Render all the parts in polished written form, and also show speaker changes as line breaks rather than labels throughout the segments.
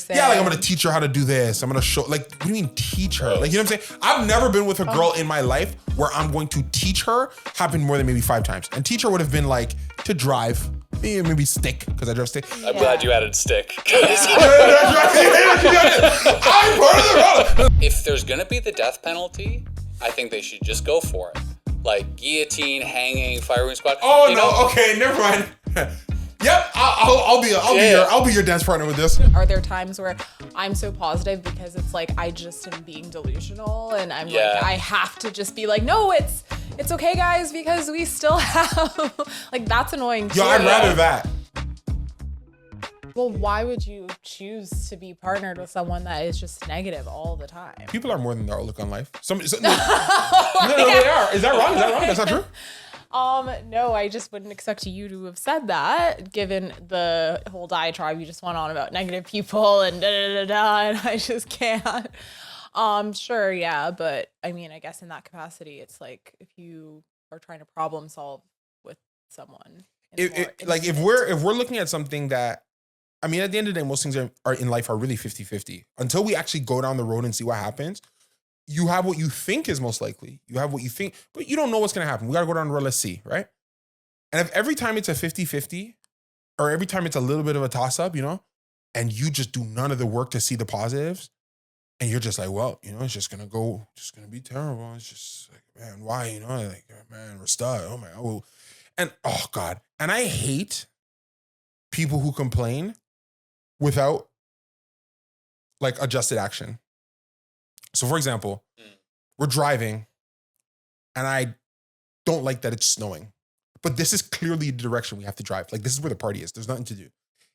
saying.
Yeah, like I'm going to teach her how to do this. I'm going to show, like, what do you mean teach her? Like, you know what I'm saying? I've never been with a girl in my life where I'm going to teach her, happened more than maybe 5 times. And teach her would have been like to drive, maybe stick, because I drive stick.
I'm glad you added stick.
I'm part of the problem.
If there's gonna be the death penalty, I think they should just go for it. Like guillotine, hanging, firing squad.
Oh no! Okay, never mind. Yep, I'll be your dance partner with this.
Are there times where I'm so positive because it's like I just am being delusional and I'm like I have to just be like, no, it's okay, guys, because we still have like that's annoying too.
Yo, I'd rather that.
Well, why would you choose to be partnered with someone that is just negative all the time?
People are more than their outlook on life. No, they are. Is that wrong? That's not true.
No, I just wouldn't expect you to have said that, given the whole diatribe you just went on about negative people and and I just can't. Sure, yeah, but I mean, I guess in that capacity, it's like if you are trying to problem solve with someone.
If we're looking at something that, I mean, at the end of the day, most things are in life are really 50-50. Until we actually go down the road and see what happens, you have what you think is most likely. You have what you think, but you don't know what's going to happen. We got to go down the road, let's see, right? And if every time it's a 50-50, or every time it's a little bit of a toss-up, you know, and you just do none of the work to see the positives, and you're just like, well, you know, it's just going to be terrible. It's just like, man, why? You know, like, man, we're stuck. Oh, my God. And, oh, God. And I hate people who complain without, like, adjusted action. So, for example, we're driving, and I don't like that it's snowing. But this is clearly the direction we have to drive. Like, this is where the party is. There's nothing to do.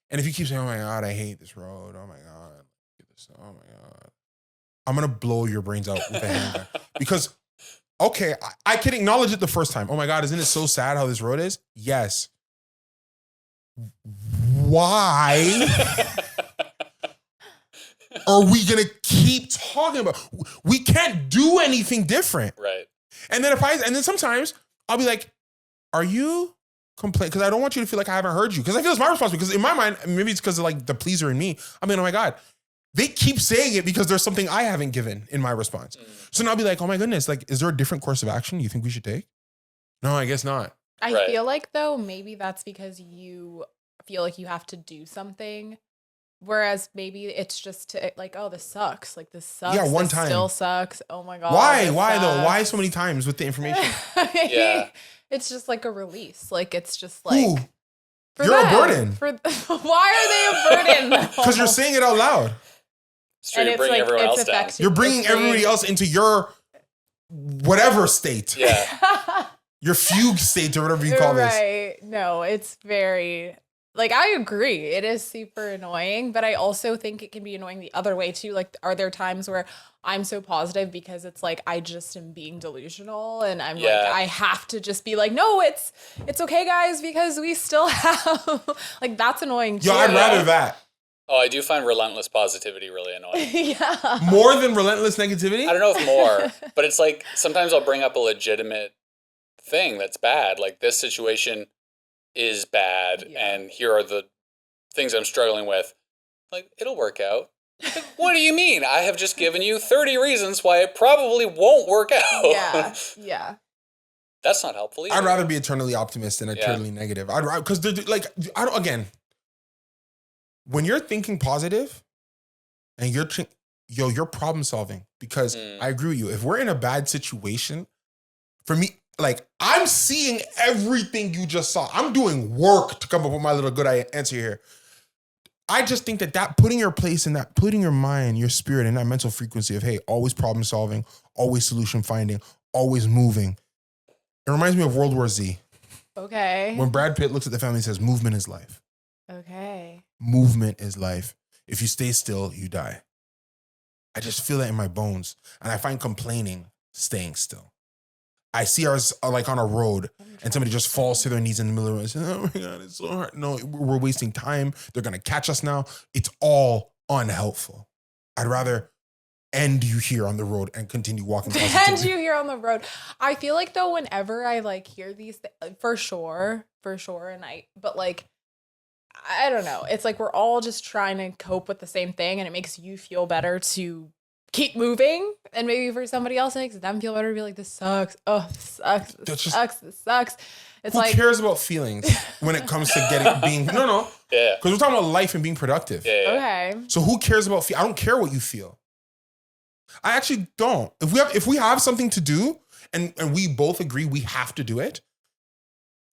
And if you keep saying, oh, my God, I hate this road. Oh, my God. Oh, my God. I'm going to blow your brains out with a handgun. Because, okay, I can acknowledge it the first time. Oh, my God, isn't it so sad how this road is? Yes. Why are we going to keep talking about? We can't do anything different.
Right.
And then sometimes I'll be like, are you complaining? Because I don't want you to feel like I haven't heard you. Because I feel it's my responsibility. Because in my mind, maybe it's because of like the pleaser in me. I mean, oh my God, they keep saying it because there's something I haven't given in my response. So now I'll be like, oh my goodness, like, is there a different course of action you think we should take? No, I guess not.
I feel like though, maybe that's because you feel like you have to do something. Whereas maybe it's just to, like, oh, this sucks. Like, this sucks.
Yeah, one
this
time.
Still sucks. Oh my God.
Why though? Why so many times with the information?
Yeah.
It's just like a release. Like, it's just like.
Ooh,
for
you're
them.
a burden.
Why are they a burden though?
Because you're saying it out loud.
So you're bringing everyone else down.
You're bringing everybody else into your whatever state.
Yeah.
Your fugue state or whatever you call this.
Right. No, it's very. Like, I agree. It is super annoying, but I also think it can be annoying the other way too. Like, are there times where I'm so positive because it's like I just am being delusional and I'm like, I have to just be like, no, it's okay, guys, because we still have like that's annoying too.
Yo, I'd rather that.
Oh, I do find relentless positivity really annoying.
Yeah.
More than relentless negativity?
I don't know if more, but it's like sometimes I'll bring up a legitimate thing that's bad. Like, this situation is bad, and here are the things I'm struggling with. Like, it'll work out. Like, what do you mean? I have just given you 30 reasons why it probably won't work out.
Yeah, yeah.
That's not helpful either.
I'd rather be eternally optimist than eternally negative. I'd rather, because like, I don't, again, when you're thinking positive and you're problem solving, because I agree with you. If we're in a bad situation, for me, like, I'm seeing everything you just saw. I'm doing work to come up with my little good answer here. I just think that putting your place in that, putting your mind, your spirit in that mental frequency of, hey, always problem solving, always solution finding, always moving. It reminds me of World War Z.
Okay.
When Brad Pitt looks at the family and says, movement is life.
Okay.
Movement is life. If you stay still, you die. I just feel that in my bones. And I find complaining staying still. I see ours like on a road and somebody just falls to their knees in the middle of it and says, oh my God, it's so hard. No, we're wasting time. They're going to catch us now. It's all unhelpful. I'd rather end you here on the road and continue walking.
End you here on the road. I feel like though, whenever I like hear these, for sure. And but like, I don't know. It's like we're all just trying to cope with the same thing, and it makes you feel better to keep moving. And maybe for somebody else, it makes them feel better to be like, this sucks. Oh, this sucks. This sucks. It's
who
like,
cares about feelings when it comes to being, no.
Yeah.
Because we're talking about life and being productive.
Yeah.
okay.
So who cares about I don't care what you feel. I actually don't. If we have something to do and we both agree we have to do it,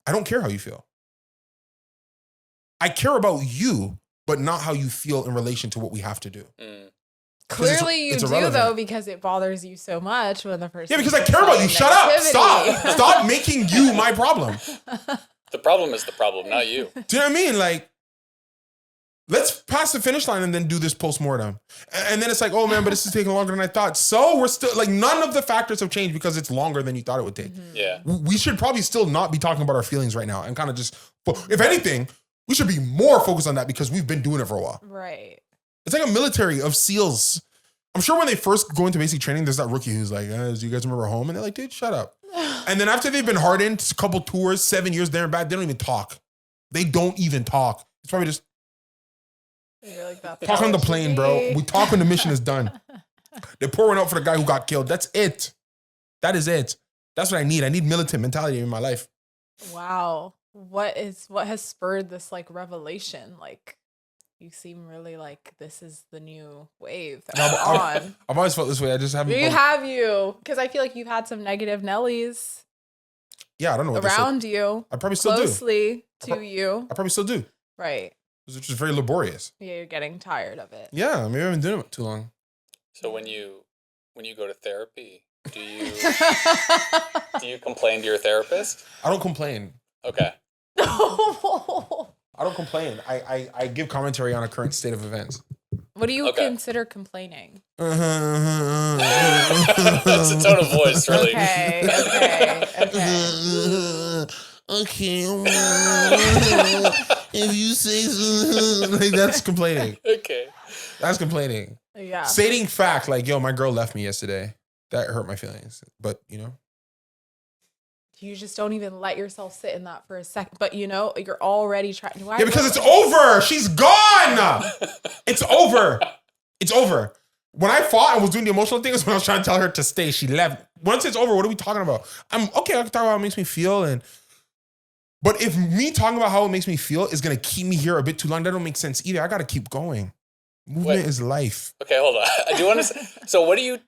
I don't care how you feel. I care about you, but not how you feel in relation to what we have to do.
Clearly
it's
you do
irrelevant.
though, because it bothers you so much when the person.
Yeah, because I care about you. Shut up. Stop making you my problem.
The problem is the problem, not you.
Do you know what I mean? Like, let's pass the finish line and then do this postmortem. And then it's like, oh man, but this is taking longer than I thought. So we're still like, none of the factors have changed because it's longer than you thought it would take.
Yeah.
We should probably still not be talking about our feelings right now and kind of just, if anything, we should be more focused on that because we've been doing it for a while.
Right.
It's like a military of SEALs. I'm sure when they first go into basic training, there's that rookie who's like, do you guys remember home? And they're like, dude, shut up. And then after they've been hardened, a couple tours, 7 years there and back, they don't even talk. They don't even talk. It's probably just
Like,
talk on the plane, bro. We talk when the mission is done. They're pouring out for the guy who got killed. That's it. That is it. That's what I need. I need militant mentality in my life.
Wow. What has spurred this like revelation? Like, you seem really like this is the new wave that we're on.
I've always felt this way. I just haven't.
Because I feel like you've had some negative Nellies.
Yeah, I don't know what
around you.
I probably still
closely to you.
I probably still do.
Right.
Which is very laborious.
Yeah, you're getting tired of it.
Yeah, maybe I've been doing it too long.
So when you go to therapy, do you complain to your therapist?
I don't complain.
Okay.
I don't complain. I give commentary on a current state of events.
What do you consider complaining?
That's a tone of voice, really.
Okay.
If you say so, like, that's complaining.
Okay.
That's complaining.
Yeah.
Stating fact, like, yo, my girl left me yesterday. That hurt my feelings. But,
you just don't even let yourself sit in that for a second. But you're already trying.
Yeah, because it's over. She's gone. It's over. It's over. When I fought and was doing the emotional things, when I was trying to tell her to stay, she left. Once it's over, what are we talking about? I'm okay. I can talk about how it makes me feel. But if me talking about how it makes me feel is going to keep me here a bit too long, that don't make sense either. I got to keep going. Movement is life.
Okay, hold on. I do want to. So what do you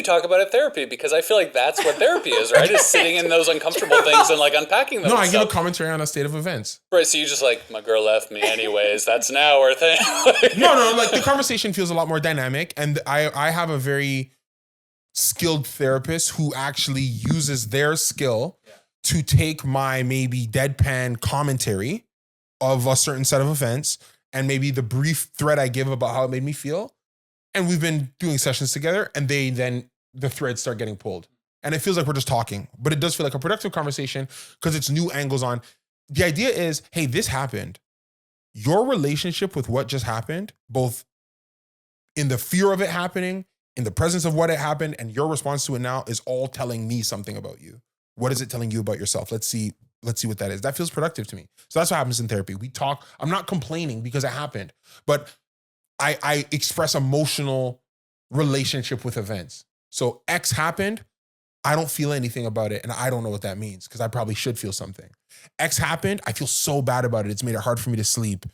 talk about at therapy? Because I feel like that's what therapy is, right? Is sitting in those uncomfortable things and like unpacking them.
No, I give a commentary on a state of events.
Right. So you just like, my girl left me anyways. That's now our thing.
No. Like the conversation feels a lot more dynamic, and I have a very skilled therapist who actually uses their skill to take my maybe deadpan commentary of a certain set of events and maybe the brief thread I give about how it made me feel. And we've been doing sessions together, and the threads start getting pulled. And it feels like we're just talking, but it does feel like a productive conversation because it's new angles on. The idea is, hey, this happened. Your relationship with what just happened, both in the fear of it happening, in the presence of what had happened, and your response to it now is all telling me something about you. What is it telling you about yourself? Let's see what that is. That feels productive to me. So that's what happens in therapy. We talk. I'm not complaining because it happened, but I express emotional relationship with events. So X happened. I don't feel anything about it, and I don't know what that means because I probably should feel something. X happened. I feel so bad about it. It's made it hard for me to sleep,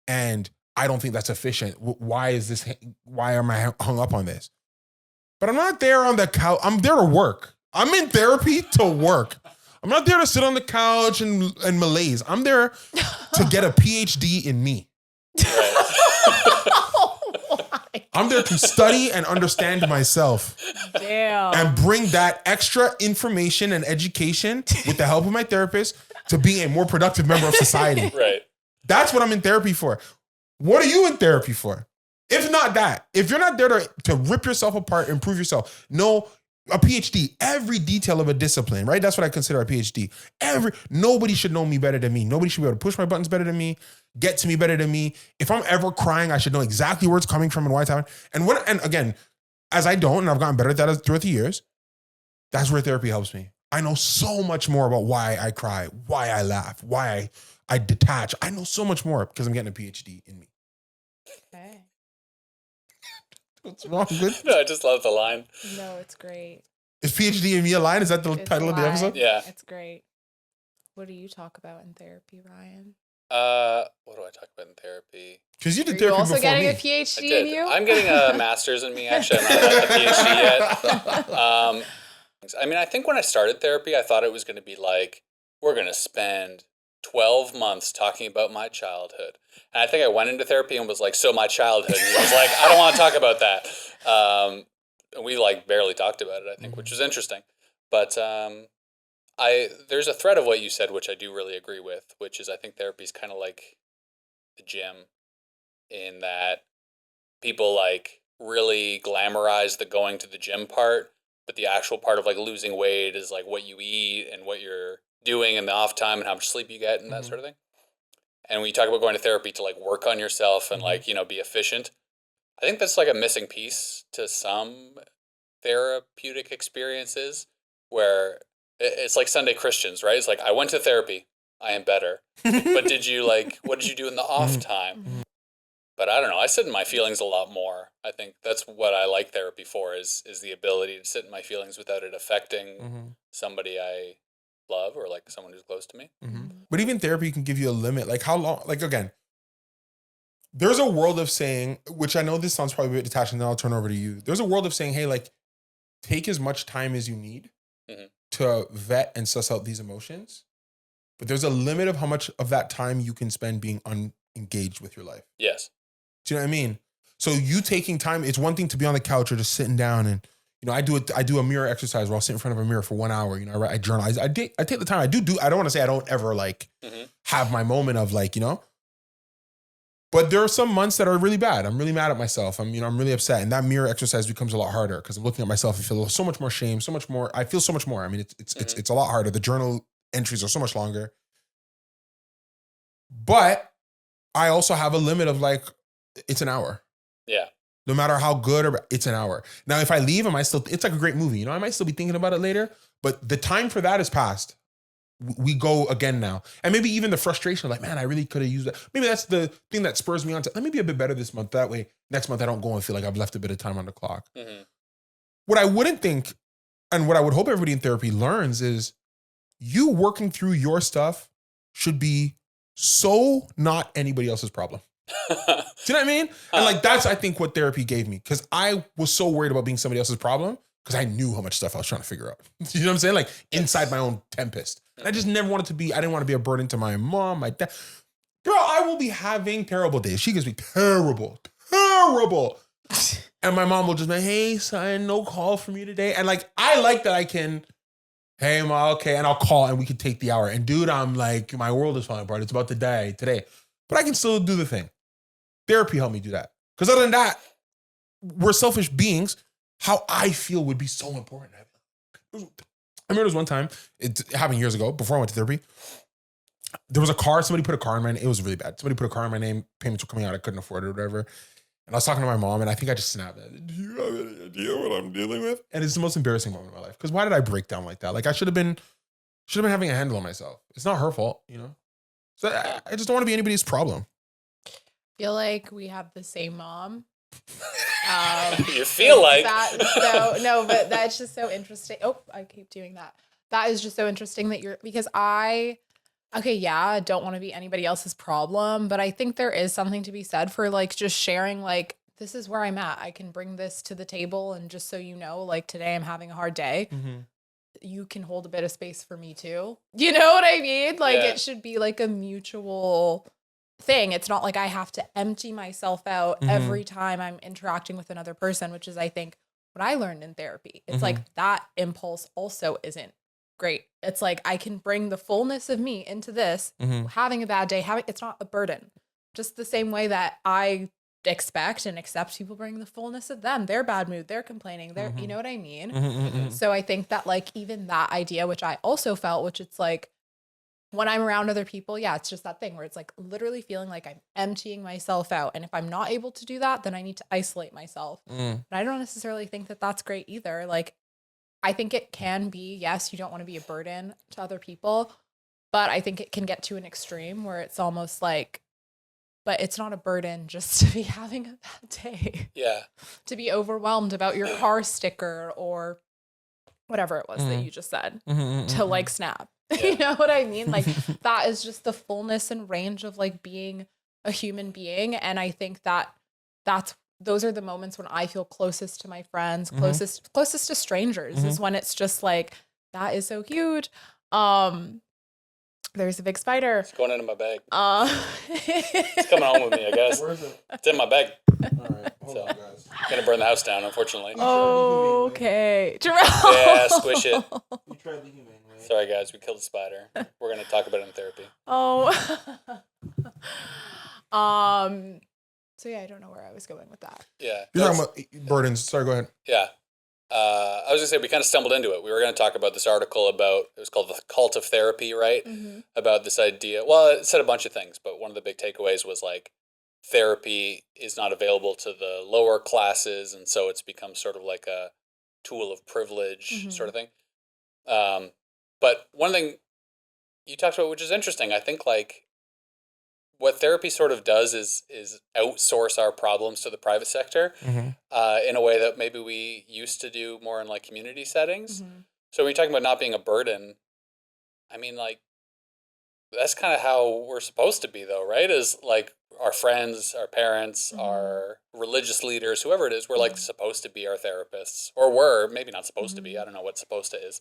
and I don't think that's efficient. Why am I hung up on this? But I'm not there on the couch. I'm there to work. I'm in therapy to work. I'm not there to sit on the couch and malaise. I'm there to get a PhD in me. I'm there to study and understand myself.
Damn.
And bring that extra information and education with the help of my therapist to being a more productive member of society.
Right.
That's what I'm in therapy for. What are you in therapy for? If not that, if you're not there to rip yourself apart, improve yourself, no, a PhD, every detail of a discipline, right? That's what I consider a PhD. Nobody should know me better than me. Nobody should be able to push my buttons better than me, get to me better than me. If I'm ever crying, I should know exactly where it's coming from and why it's happening. And again, as I don't, and I've gotten better at that throughout the years, that's where therapy helps me. I know so much more about why I cry, why I laugh, why I detach. I know so much more because I'm getting a PhD in me.
Okay.
What's wrong with?
No, I just love the line.
No, it's great.
Is PhD in me a line? Is that the
It's
title
a
of the episode?
line.
Yeah.
It's great. What do you talk about in therapy, Ryan?
What do I talk about in therapy?
Because you
Are
did
you
therapy
also
before
getting
me.
a
I
PhD in
did.
you?
I'm getting a master's in me. Actually, I'm not at the PhD yet. I mean, I think when I started therapy, I thought it was going to be like, we're going to spend 12 months talking about my childhood. And I think I went into therapy and was like, so my childhood. And he was like, I don't want to talk about that. We like barely talked about it, I think, which was interesting. But there's a thread of what you said, which I do really agree with, which is I think therapy is kind of like the gym in that people like really glamorize the going to the gym part, but the actual part of like losing weight is like what you eat and what you're doing in the off time and how much sleep you get and that sort of thing. And when you talk about going to therapy to like work on yourself and like, you know, be efficient, I think that's like a missing piece to some therapeutic experiences where it's like Sunday Christians, right? It's like, I went to therapy, I am better. But did you like, what did you do in the off time? But I don't know. I sit in my feelings a lot more. I think that's what I like therapy for is the ability to sit in my feelings without it affecting somebody I love or like someone who's close to me.
But even therapy can give you a limit. Like how long, like again, there's a world of saying, which I know this sounds probably a bit detached and then I'll turn over to you. There's a world of saying, hey, like take as much time as you need to vet and suss out these emotions. But there's a limit of how much of that time you can spend being unengaged with your life.
Yes.
Do you know what I mean? So you taking time, it's one thing to be on the couch or just sitting down and, you know, I do a mirror exercise where I'll sit in front of a mirror for 1 hour. You know, I journal. I take the time. I don't want to say I don't ever like have my moment of like, you know, but there are some months that are really bad. I'm really mad at myself. I'm really upset. And that mirror exercise becomes a lot harder because I'm looking at myself and feel so much more shame, so much more. I feel so much more. I mean, it's a lot harder. The journal entries are so much longer. But I also have a limit of like, it's an hour.
Yeah.
No matter how good or it's an hour. Now, if I leave, it's like a great movie. You know, I might still be thinking about it later, but the time for that is past. We go again now. And maybe even the frustration, like, man, I really could have used that. Maybe that's the thing that spurs me on to, let me be a bit better this month. That way, next month, I don't go and feel like I've left a bit of time on the clock. What I wouldn't think, and what I would hope everybody in therapy learns is you working through your stuff should be so not anybody else's problem. Do you know what I mean? And like, that's, I think, what therapy gave me. Because I was so worried about being somebody else's problem because I knew how much stuff I was trying to figure out. You know what I'm saying? Like inside my own tempest. And I just never wanted to be, I didn't want to be a burden to my mom, my dad. Girl, I will be having terrible days. She gives me terrible. And my mom will just be like, hey, son, no call from you today. And like, I like that I can, hey, ma, okay. And I'll call and we can take the hour. And dude, I'm like, my world is falling apart. It's about to die today. But I can still do the thing. Therapy helped me do that. Because other than that, we're selfish beings. How I feel would be so important. I remember there was one time, it happened years ago, before I went to therapy. There was a car, somebody put a car in my name. It was really bad. Somebody put a car in my name. Payments were coming out. I couldn't afford it or whatever. And I was talking to my mom and I think I just snapped at it. Do you have any idea what I'm dealing with? And it's the most embarrassing moment of my life. Because why did I break down like that? Like I should have been having a handle on myself. It's not her fault, you know? So I just don't want to be anybody's problem.
Feel like we have the same mom.
You feel like
that, no, but that's just so interesting. Oh, I keep doing that. That is just so interesting that because I don't want to be anybody else's problem, but I think there is something to be said for like just sharing like, this is where I'm at. I can bring this to the table. And just so you know, like today I'm having a hard day. You can hold a bit of space for me too. You know what I mean? Like it should be like a mutual thing. It's not like I have to empty myself out every time I'm interacting with another person, which is, I think, what I learned in therapy. It's like that impulse also isn't great. It's like I can bring the fullness of me into this, having a bad day, it's not a burden. Just the same way that I expect and accept people bring the fullness of them, their bad mood, their complaining, their, you know what I mean? So I think that like even that idea, which I also felt, which it's like, when I'm around other people, it's just that thing where it's like literally feeling like I'm emptying myself out. And if I'm not able to do that, then I need to isolate myself. And I don't necessarily think that that's great either. Like, I think it can be, yes, you don't want to be a burden to other people, But I think it can get to an extreme where it's almost like, but it's not a burden just to be having a bad day.
Yeah.
To be overwhelmed about your car sticker or whatever it was that you just said, to like snap.
Yeah.
You know what I mean? Like that is just the fullness and range of like being a human being. And I think those are the moments when I feel closest to my friends, closest to strangers is when it's just like, that is so huge. There's a big spider.
It's going into my bag. It's coming home with me, I guess.
Where is it?
It's in my bag.
All right, hold on, guys.
Gonna burn the house down, unfortunately.
Okay.
Yeah, squish it.
You tried the humane way.
Sorry, guys, we killed a spider. We're gonna talk about it in therapy.
Oh. So yeah, I don't know where I was going with that.
Yeah.
You're talking about burdens. Sorry, go ahead.
Yeah. I was gonna say we kind of stumbled into it. We were gonna talk about this article about, it was called The Cult of Therapy, right? About this idea. Well, it said a bunch of things, but one of the big takeaways was like therapy is not available to the lower classes, and so it's become sort of like a tool of privilege sort of thing. But one thing you talked about, which is interesting, I think like what therapy sort of does is outsource our problems to the private sector in a way that maybe we used to do more in like community settings. So when you're talking about not being a burden, I mean, like, that's kind of how we're supposed to be though, right? Is like our friends, our parents, our religious leaders, whoever it is, we're like supposed to be our therapists, or we're maybe not supposed to be. I don't know what supposed to is,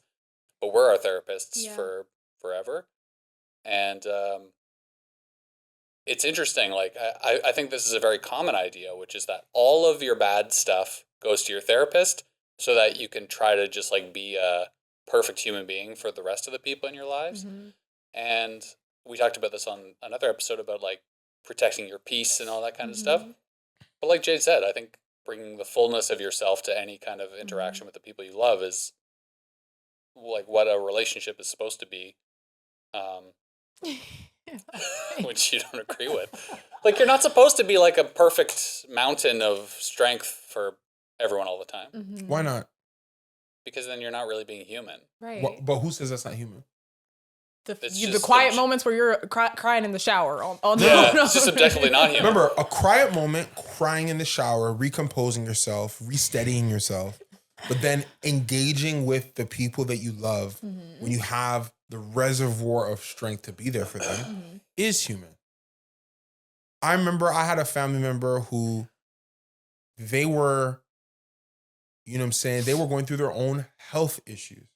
but we're our therapists for forever. And, it's interesting. Like, I think this is a very common idea, which is that all of your bad stuff goes to your therapist so that you can try to just like be a perfect human being for the rest of the people in your lives. And we talked about this on another episode about like protecting your peace and all that kind of stuff. But like Jade said, I think bringing the fullness of yourself to any kind of interaction with the people you love is like what a relationship is supposed to be. Which you don't agree with. Like, you're not supposed to be like a perfect mountain of strength for everyone all the time.
Why not?
Because then you're not really being human.
Right.
But who says that's not human?
The quiet moments where you're crying in the shower.
It's just objectively not human.
Remember, a quiet moment, crying in the shower, recomposing yourself, resteadying yourself, but then engaging with the people that you love when you have the reservoir of strength to be there for them is human. I remember I had a family member who they were, you know what I'm saying, they were going through their own health issues.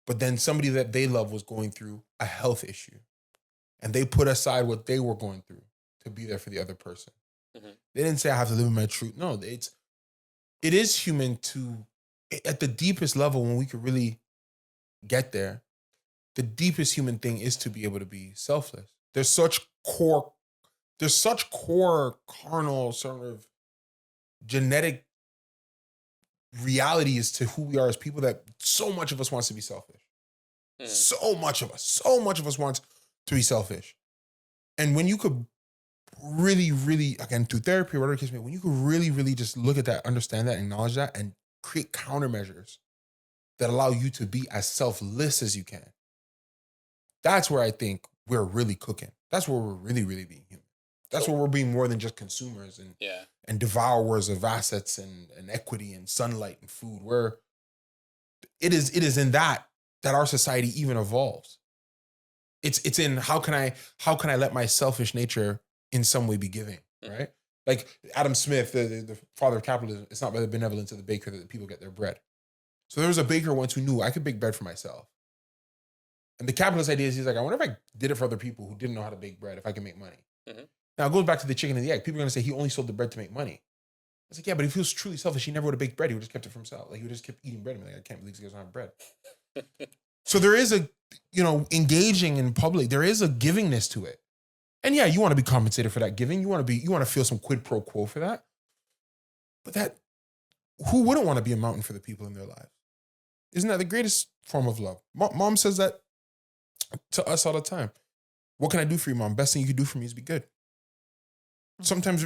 But then somebody that they love was going through a health issue. And they put aside what they were going through to be there for the other person. They didn't say I have to live in my truth. No, it is human to, at the deepest level, when we could really get there, the deepest human thing is to be able to be selfless. There's such core carnal sort of genetic realities to who we are as people that so much of us wants to be selfish. So much of us wants to be selfish. And when you could really, really, again, through therapy or whatever the case may be, when you could really, really just look at that, understand that, acknowledge that, and create countermeasures that allow you to be as selfless as you can. That's where I think we're really cooking. That's where we're really, really being human. That's where we're being more than just consumers and devourers of assets and equity and sunlight and food. Where it is in that our society even evolves. It's in how can I let my selfish nature in some way be giving, right? Like Adam Smith, the father of capitalism, it's not by the benevolence of the baker that the people get their bread. So there was a baker once who knew I could bake bread for myself. And the capitalist idea is he's like, I wonder if I did it for other people who didn't know how to bake bread, if I can make money. Now it goes back to the chicken and the egg. People are going to say he only sold the bread to make money. It's like, yeah, but if he was truly selfish, he never would have baked bread. He would have just kept it for himself. Like he would just keep eating bread. I'm like, I can't believe these guys don't have bread. So there is a, engaging in public, there is a givingness to it. And yeah, you want to be compensated for that giving. You want to feel some quid pro quo for that. But who wouldn't want to be a mountain for the people in their lives? Isn't that the greatest form of love? Mom says that to us all the time. What can I do for you, Mom? Best thing you can do for me is be good. Sometimes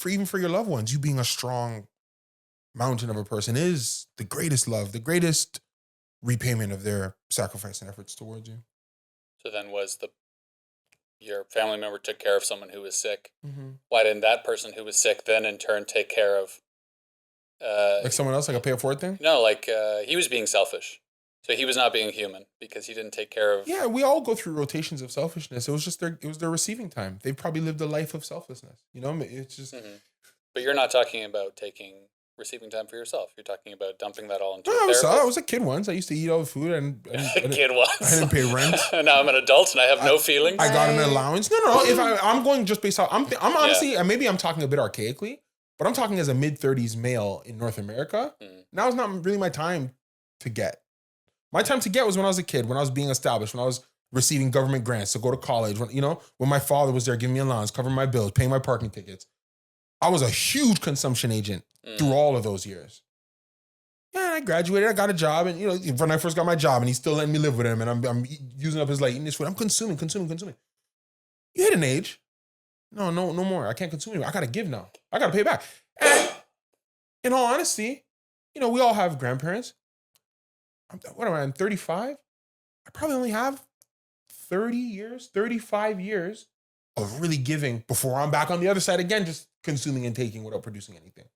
even for your loved ones, you being a strong mountain of a person is the greatest love, the greatest repayment of their sacrifice and efforts towards you.
So then your family member took care of someone who was sick.
Mm-hmm.
Why didn't that person who was sick then in turn take care of
like someone else, like a pay it forward thing?
No, like he was being selfish. So he was not being human because he didn't take care of.
Yeah, we all go through rotations of selfishness. It was their receiving time. They probably lived a life of selflessness. You know, it's just.
Mm-hmm. But you're not talking about receiving time for yourself. You're talking about dumping that all into
No,
a therapist.
I was a kid once. I used to eat all the food and
kid once.
I didn't pay rent.
Now I'm an adult and I have no feelings.
I got an allowance. No. If I'm going just based off, I'm honestly, and maybe I'm talking a bit archaically, but I'm talking as a mid-30s male in North America. Now is not really my time to get. My time to get was when I was a kid, when I was being established, when I was receiving government grants to go to college, when my father was there giving me allowance, covering my bills, paying my parking tickets. I was a huge consumption agent through all of those years. Yeah, and I graduated, I got a job, and when I first got my job, and he's still letting me live with him, and I'm using up his eating his food. I'm consuming. You hit an age. No more. I can't consume anymore. I gotta give now. I gotta pay back. And in all honesty, we all have grandparents. What am I? I'm 35. I probably only have 35 years of really giving before I'm back on the other side again, just consuming and taking without producing anything.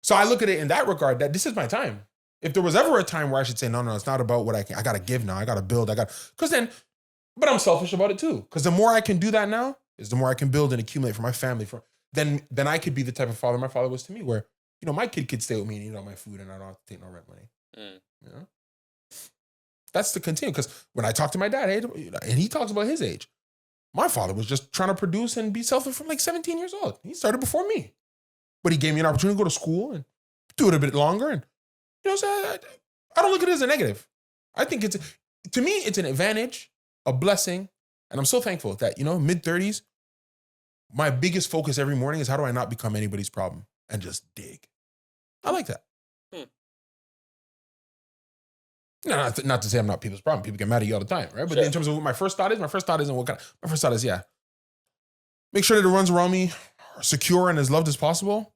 So I look at it in that regard, that this is my time. If there was ever a time where I should say, no, it's not about what I got to give now. I got to build. But I'm selfish about it too. Because the more I can do that now is the more I can build and accumulate for my family. Then I could be the type of father my father was to me, where, my kid could stay with me and eat all my food and I don't have to take no rent money. That's to continue. Because when I talk to my dad, and he talks about his age, my father was just trying to produce and be selfish from like 17 years old. He started before me. But he gave me an opportunity to go to school and do it a bit longer. And, so I don't look at it as a negative. I think to me, it's an advantage, a blessing. And I'm so thankful that, mid-30s, my biggest focus every morning is how do I not become anybody's problem and just dig. I like that. No, not to say I'm not people's problem. People get mad at you all the time, right? But in terms of what my first thought isn't my first thought is, make sure that the runs around me are secure and as loved as possible.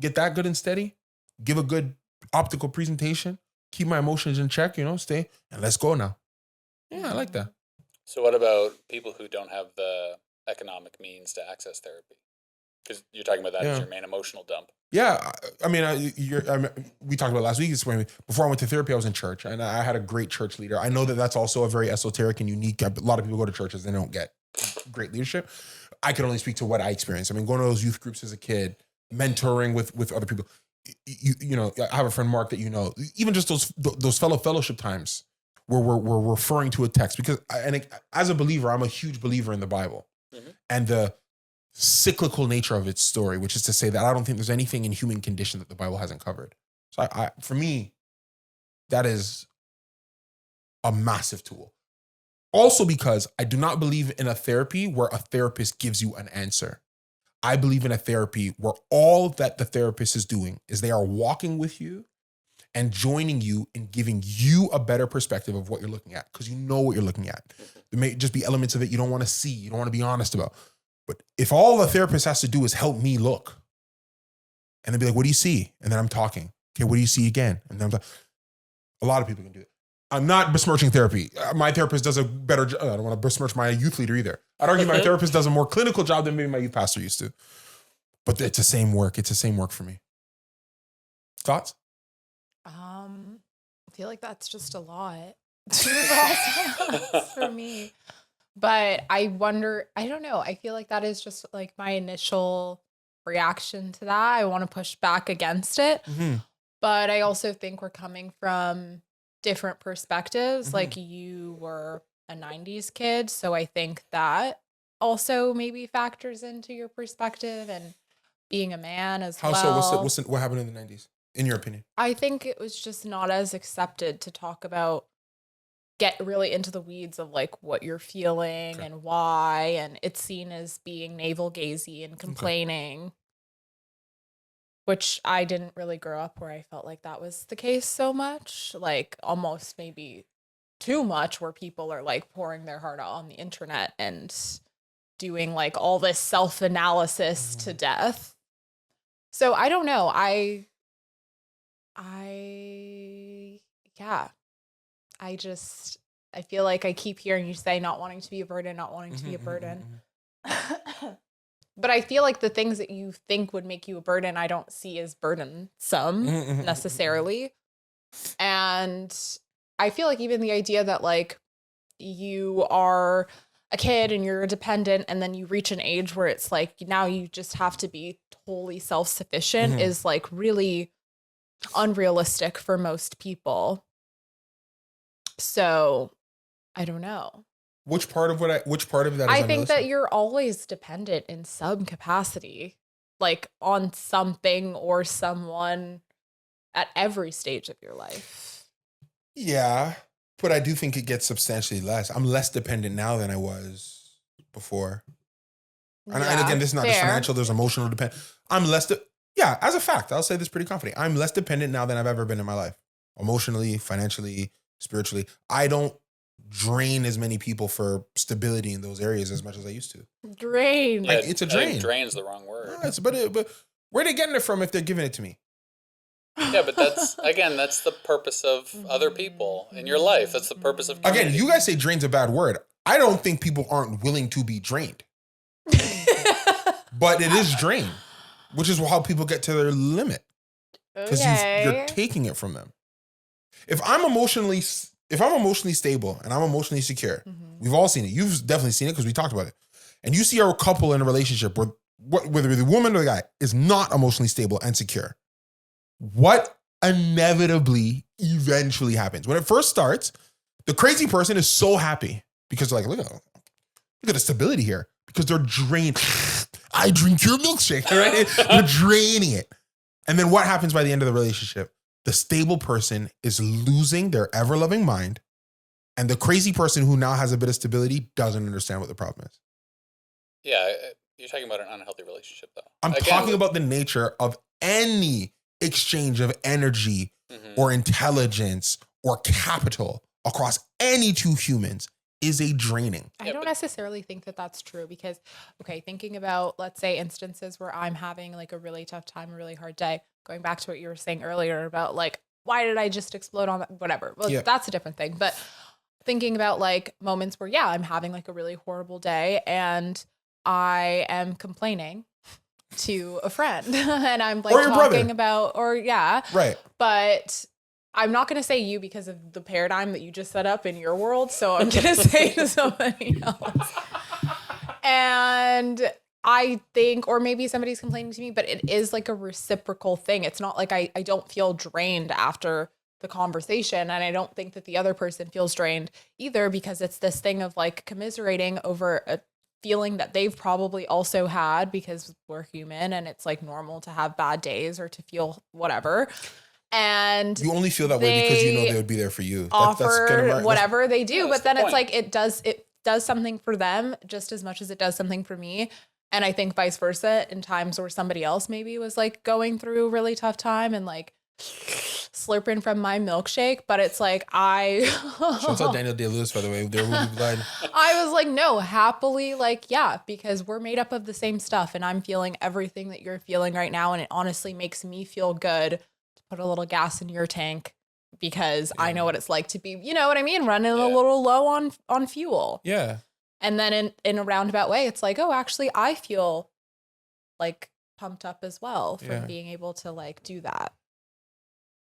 Get that good and steady. Give a good optical presentation. Keep my emotions in check, stay, and let's go now. Yeah, I like that.
So what about people who don't have the economic means to access therapy? Because you're talking about that as your main emotional dump.
Yeah, I mean, we talked about last week. Before I went to therapy, I was in church, and I had a great church leader. I know that that's also a very esoteric and unique. A lot of people go to churches and they don't get great leadership. I can only speak to what I experienced. I mean, going to those youth groups as a kid, mentoring with other people. I have a friend, Mark, that even just those fellowship times where we're referring to a text, because as a believer, I'm a huge believer in the Bible and the cyclical nature of its story, which is to say that I don't think there's anything in human condition that the Bible hasn't covered. So for me, that is a massive tool. Also because I do not believe in a therapy where a therapist gives you an answer. I believe in a therapy where all that the therapist is doing is they are walking with you and joining you in giving you a better perspective of what you're looking at, because you know what you're looking at. There may just be elements of it you don't want to see, you don't want to be honest about. But if all the therapist has to do is help me look, and then be like, what do you see? And then I'm talking. Okay, what do you see again? And then a lot of people can do it. I'm not besmirching therapy. My therapist does a better job. I don't want to besmirch my youth leader either. I'd argue my therapist does a more clinical job than maybe my youth pastor used to. But it's the same work. It's the same work for me. Thoughts?
I feel like that's just a lot for me. But I wonder, I don't know. I feel like that is just like my initial reaction to that. I want to push back against it. But I also think we're coming from different perspectives. Like you were a 90s kid. So I think that also maybe factors into your perspective and being a man as well.
How so? What happened in the 90s, in your opinion?
I think it was just not as accepted to talk about, get really into the weeds of like what you're feeling and why. And it's seen as being navel-gazy and complaining, which I didn't really grow up where I felt like that was the case so much. Like almost maybe too much, where people are like pouring their heart out on the internet and doing like all this self-analysis to death. So I don't know. I I feel like I keep hearing you say not wanting to be a burden, not wanting to be a burden. But I feel like the things that you think would make you a burden, I don't see as burdensome necessarily. And I feel like even the idea that like you are a kid and you're a dependent and then you reach an age where it's like now you just have to be totally self-sufficient is like really unrealistic for most people. So I don't know.
Which part of that is
I think that
unrealistic?
you're always dependent in some capacity, like on something or someone at every stage of your life.
Yeah, but I do think it gets substantially less. I'm less dependent now than I was before. And again, this is not just financial, there's emotional dependence. As a fact, I'll say this pretty confidently. I'm less dependent now than I've ever been in my life. Emotionally, financially, spiritually. I don't drain as many people for stability in those areas as much as I used to.
Drain.
Yeah,
It's a drain.
I think drain's the wrong word.
But where are they getting it from if they're giving it to me?
Yeah, but that's the purpose of other people in your life. That's the purpose of community.
Again, you guys say drain's a bad word. I don't think people aren't willing to be drained. But it is drain, which is how people get to their limit. Because you're taking it from them. If I'm emotionally stable and I'm emotionally secure, we've all seen it. You've definitely seen it because we talked about it. And you see a couple in a relationship where whether the woman or the guy is not emotionally stable and secure. What inevitably eventually happens? When it first starts, the crazy person is so happy because they're like, look at the stability here. Because they're drained. I drink your milkshake, right? They're draining it. And then what happens by the end of the relationship? The stable person is losing their ever-loving mind. And the crazy person who now has a bit of stability doesn't understand what the problem is.
Yeah, you're talking about an unhealthy relationship, though.
I'm talking about the nature of any exchange of energy or intelligence or capital across any two humans is a draining.
I don't necessarily think that that's true because, thinking about, let's say, instances where I'm having like a really tough time, a really hard day, going back to what you were saying earlier about like, why did I just explode on that? Whatever. Well, that's a different thing. But thinking about like moments where, I'm having like a really horrible day and I am complaining to a friend and I'm like talking about,
right.
But I'm not going to say you because of the paradigm that you just set up in your world. So I'm going to say to somebody else. And I think, or maybe somebody's complaining to me, but it is like a reciprocal thing. It's not like I don't feel drained after the conversation. And I don't think that the other person feels drained either because it's this thing of like commiserating over a feeling that they've probably also had because we're human and it's like normal to have bad days or to feel whatever. And
you only feel that way because you know they would be there for you.
Offer whatever they do, but then it's like it does something for them just as much as it does something for me. And I think vice versa in times where somebody else maybe was like going through a really tough time and like slurping from my milkshake, but it's like
Shouts out Daniel Day-Lewis, by the way. They're really blind.
I was like, no, happily, like, because we're made up of the same stuff and I'm feeling everything that you're feeling right now. And it honestly makes me feel good. Put a little gas in your tank because I know what it's like to be, you know what I mean? Running a little low on fuel.
Yeah.
And then in a roundabout way, it's like, oh, actually, I feel like pumped up as well from being able to like do that.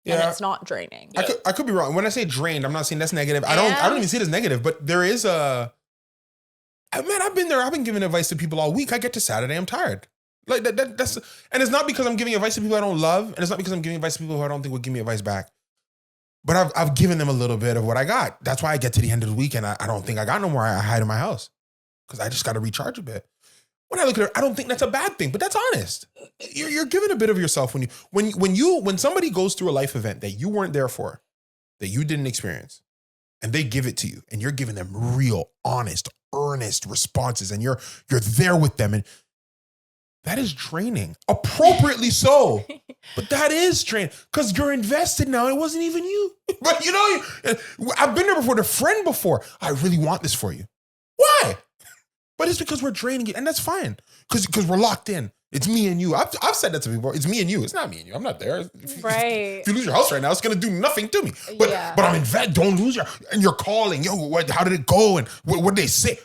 Yeah. And it's not draining.
I could be wrong. When I say drained, I'm not saying that's negative. I don't even see it as negative, but there is I've been there. I've been giving advice to people all week. I get to Saturday, I'm tired. Like that's, and it's not because I'm giving advice to people I don't love, and it's not because I'm giving advice to people who I don't think would give me advice back. But I've given them a little bit of what I got. That's why I get to the end of the week and I don't think I got no more. I hide in my house because I just got to recharge a bit. When I look at it, I don't think that's a bad thing, but that's honest. You're giving a bit of yourself when somebody goes through a life event that you weren't there for, that you didn't experience, and they give it to you, and you're giving them real, honest, earnest responses, and you're there with them, and that is draining, appropriately so. But that is draining because you're invested now. It wasn't even you. But I've been there before. The friend before. I really want this for you. Why? But it's because we're draining it, and that's fine because we're locked in. It's me and you. I've said that to people. It's me and you. It's not me and you. I'm not there.
Right.
If you lose your house right now, it's gonna do nothing to me. But
Yeah.
but I'm in vet. Don't lose your. And you're calling. Yo, how did it go? And what did they say?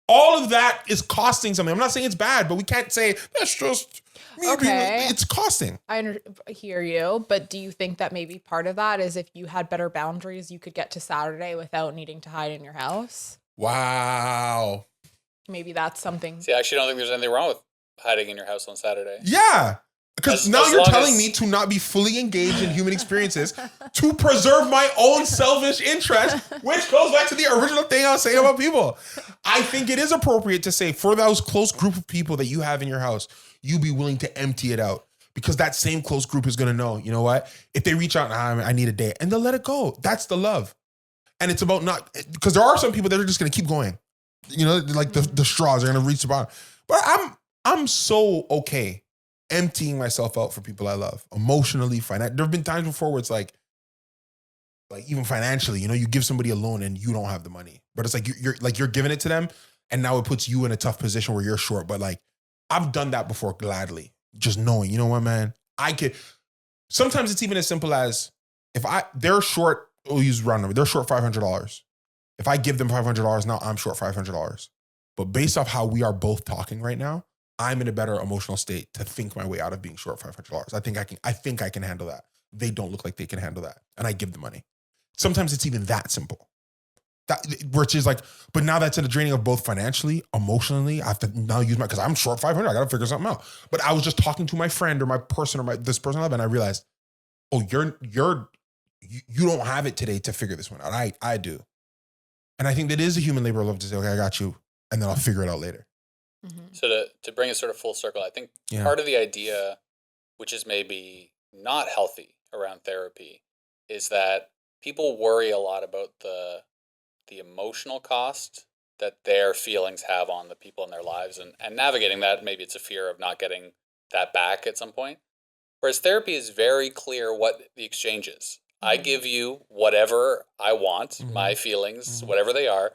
All of that is costing something. I'm not saying it's bad, but we can't say that's just me.
Okay.
It's costing.
I hear you, but do you think that maybe part of that is if you had better boundaries, you could get to Saturday without needing to hide in your house?
Wow.
Maybe that's something.
See, I actually don't think there's anything wrong with hiding in your house on Saturday.
Yeah. Because now
as
you're
long
telling
as-
me to not be fully engaged in human experiences to preserve my own selfish interest, which goes back to the original thing I was saying about people. I think it is appropriate to say for those close group of people that you have in your house, you be willing to empty it out. Because that same close group is going to know, you know what? If they reach out, I need a day, and they'll let it go. That's the love. And it's about not, because there are some people that are just going to keep going. You know, like the straws are going to reach the bottom. But I'm so okay emptying myself out for people I love, emotionally, financially. There have been times before where it's like even financially, you know, you give somebody a loan and you don't have the money, but it's like you're giving it to them, and now it puts you in a tough position where you're short. But like, I've done that before gladly, just knowing, you know what, man, I could. Sometimes it's even as simple as if they're short. We'll use round number. They're short $500. If I give them $500 now, I'm short $500. But based off how we are both talking right now, I'm in a better emotional state to think my way out of being short $500. I think I can handle that. They don't look like they can handle that. And I give the money. Sometimes it's even that simple. Which is like, but now that's in a draining of both financially, emotionally. I have to now use because I'm short 500. I got to figure something out. But I was just talking to my friend or my person or this person I love, and I realized, oh, you don't have it today to figure this one out. I do. And I think that is a human labor of love to say, okay, I got you. And then I'll figure it out later.
Mm-hmm.
So to bring it sort of full circle, I think part of the idea, which is maybe not healthy around therapy, is that people worry a lot about the emotional cost that their feelings have on the people in their lives, and navigating that. Maybe it's a fear of not getting that back at some point. Whereas therapy is very clear what the exchange is. I give you whatever I want, my feelings, whatever they are.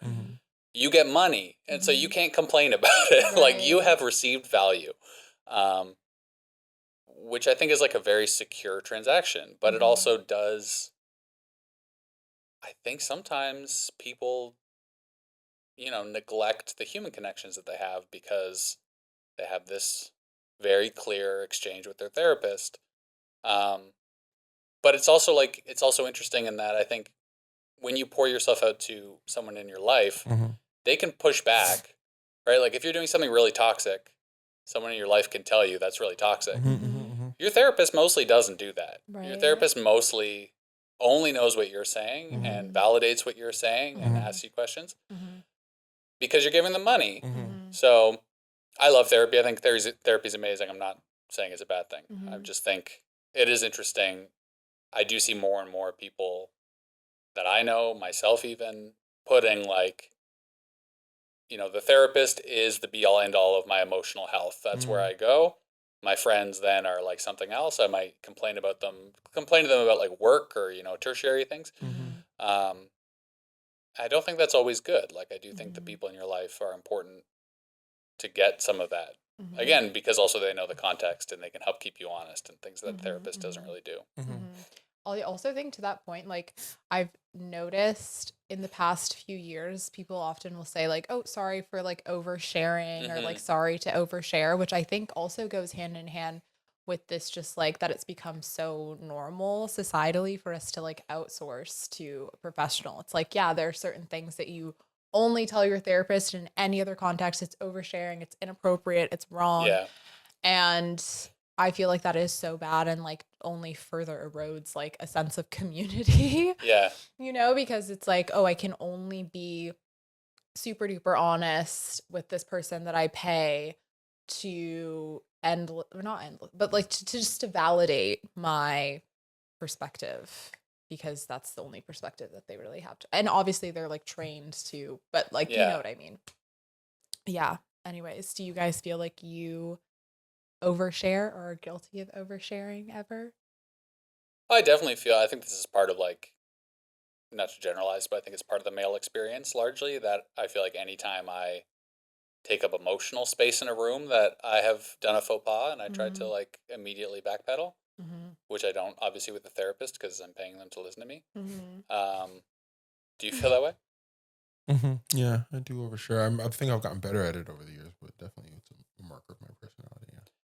You get money, and so you can't complain about it.
Right.
Like, you have received value, which I think is like a very secure transaction. But it also does, I think sometimes people, neglect the human connections that they have because they have this very clear exchange with their therapist. But it's also interesting in that I think when you pour yourself out to someone in your life, they can push back, right? Like if you're doing something really toxic, someone in your life can tell you that's really toxic. Your therapist mostly doesn't do that. Right. Your therapist mostly only knows what you're saying and validates what you're saying and asks you questions because you're giving them money. So I love therapy. I think therapy is amazing. I'm not saying it's a bad thing. I just think it is interesting. I do see more and more people that I know, myself even, putting like, the therapist is the be-all, end-all of my emotional health. That's where I go. My friends then are like something else. I might complain to them about like work or, tertiary things. I don't think that's always good. Like, I do think the people in your life are important to get some of that. Again, because also they know the context and they can help keep you honest and things that a therapist doesn't really do.
I also think to that point, like I've noticed in the past few years, people often will say like, oh, sorry for like oversharing or like sorry to overshare, which I think also goes hand in hand with this, just like that it's become so normal societally for us to like outsource to a professional. It's like, yeah, there are certain things that you only tell your therapist. In any other context, it's oversharing, it's inappropriate, it's wrong.
Yeah.
And I feel like that is so bad and like only further erodes like a sense of community.
Yeah.
Because it's like, oh, I can only be super duper honest with this person that I pay to but like to just to validate my perspective, because that's the only perspective that they really have and obviously they're like trained to, but like, you know what I mean? Yeah. Anyways, do you guys feel like you overshare or are guilty of oversharing ever?
I definitely I think this is part of like, not to generalize, but I think it's part of the male experience largely, that I feel like anytime I take up emotional space in a room that I have done a faux pas and I tried to like immediately backpedal, which I don't obviously with the therapist because I'm paying them to listen to me. Do you feel that way?
Yeah, I do over sure. I think I've gotten better at it over the years, but definitely it's a marker of my personality.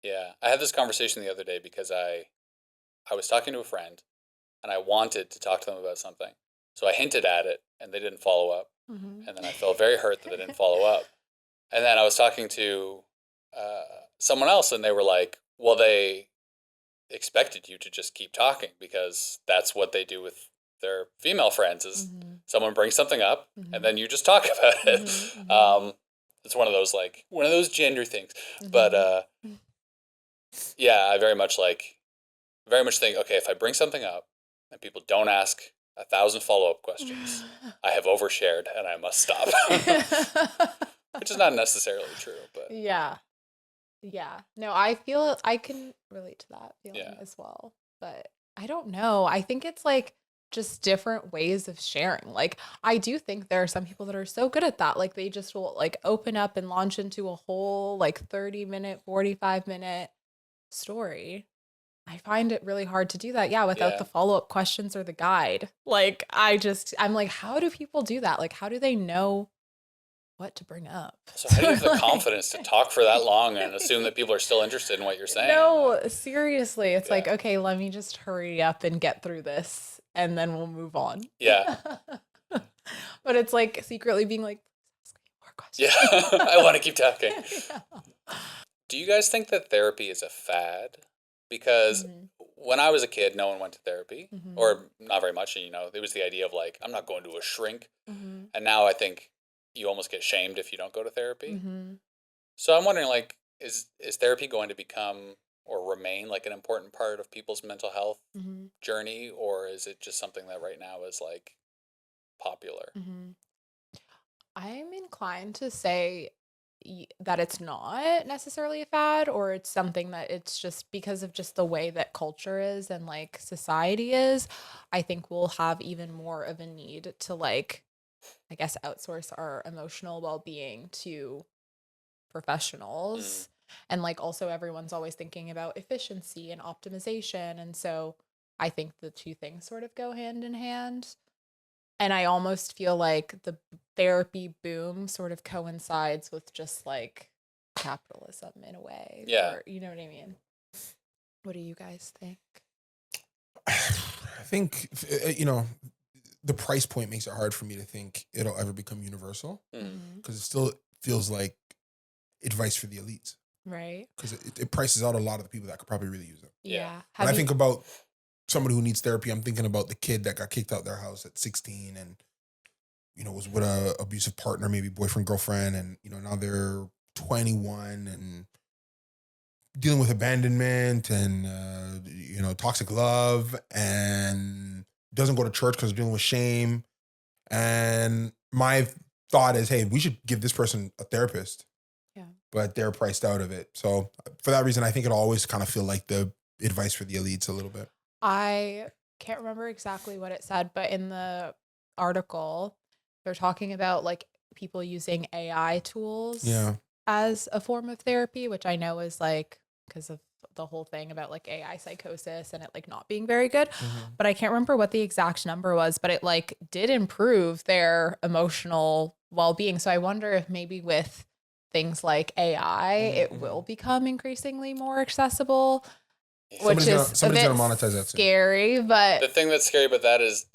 Yeah. I had this conversation the other day because I was talking to a friend and I wanted to talk to them about something. So I hinted at it and they didn't follow up. And then I felt very hurt that they didn't follow up. And then I was talking to someone else and they were like, well, they expected you to just keep talking because that's what they do with their female friends is someone brings something up and then you just talk about it. It's one of those gender things. But yeah, I very much think, okay, if I bring something up and people don't ask 1,000 follow-up questions, I have overshared and I must stop. Which is not necessarily true, but
yeah. No, I feel I can relate to that feeling as well. But I don't know. I think it's like just different ways of sharing. Like I do think there are some people that are so good at that. Like they just will like open up and launch into a whole like 30-minute, 45-minute story. I find it really hard to do that. Yeah, without the follow-up questions or the guide. Like I'm like, how do people do that? Like how do they know what to bring up?
So how do you have the confidence to talk for that long and assume that people are still interested in what you're saying?
No, seriously. It's like, okay, let me just hurry up and get through this and then we'll move on.
Yeah.
But it's like secretly being like, ask me more questions.
Yeah, I want to keep talking. Do you guys think that therapy is a fad? Because when I was a kid, no one went to therapy, or not very much. And, you know, there was the idea of like, I'm not going to a shrink. And now I think you almost get shamed if you don't go to therapy. So I'm wondering, like, is therapy going to become or remain like an important part of people's mental health journey, or is it just something that right now is like popular?
I'm inclined to say that it's not necessarily a fad, or it's something that it's just because of just the way that culture is and like society is. I think we'll have even more of a need to like, I guess, outsource our emotional well-being to professionals. And like also everyone's always thinking about efficiency and optimization. And so I think the two things sort of go hand in hand. And I almost feel like the therapy boom sort of coincides with just like capitalism in a way.
Yeah.
Or, you know what I mean? What do you guys think?
I think, you know, the price point makes it hard for me to think it'll ever become universal because it still feels like advice for the elites.
Right.
Because it prices out a lot of the people that could probably really use it.
Yeah.
When I think about somebody who needs therapy, I'm thinking about the kid that got kicked out their house at 16 and, you know, was with a abusive partner, maybe boyfriend, girlfriend. And, you know, now they're 21 and dealing with abandonment and, you know, toxic love and doesn't go to church because they're dealing with shame. And my thought is, hey, we should give this person a therapist. Yeah. But they're priced out of it. So for that reason, I think it'll always kind of feel like the advice for the elites a little bit.
I can't remember exactly what it said, but in the article, they're talking about like people using AI tools as a form of therapy, which I know is like because of the whole thing about like AI psychosis and it like not being very good. But I can't remember what the exact number was, but it like did improve their emotional well-being. So I wonder if maybe with things like AI, it will become increasingly more accessible. Which is
somebody's gonna monetize that
scary,
soon.
But
the thing that's scary about that is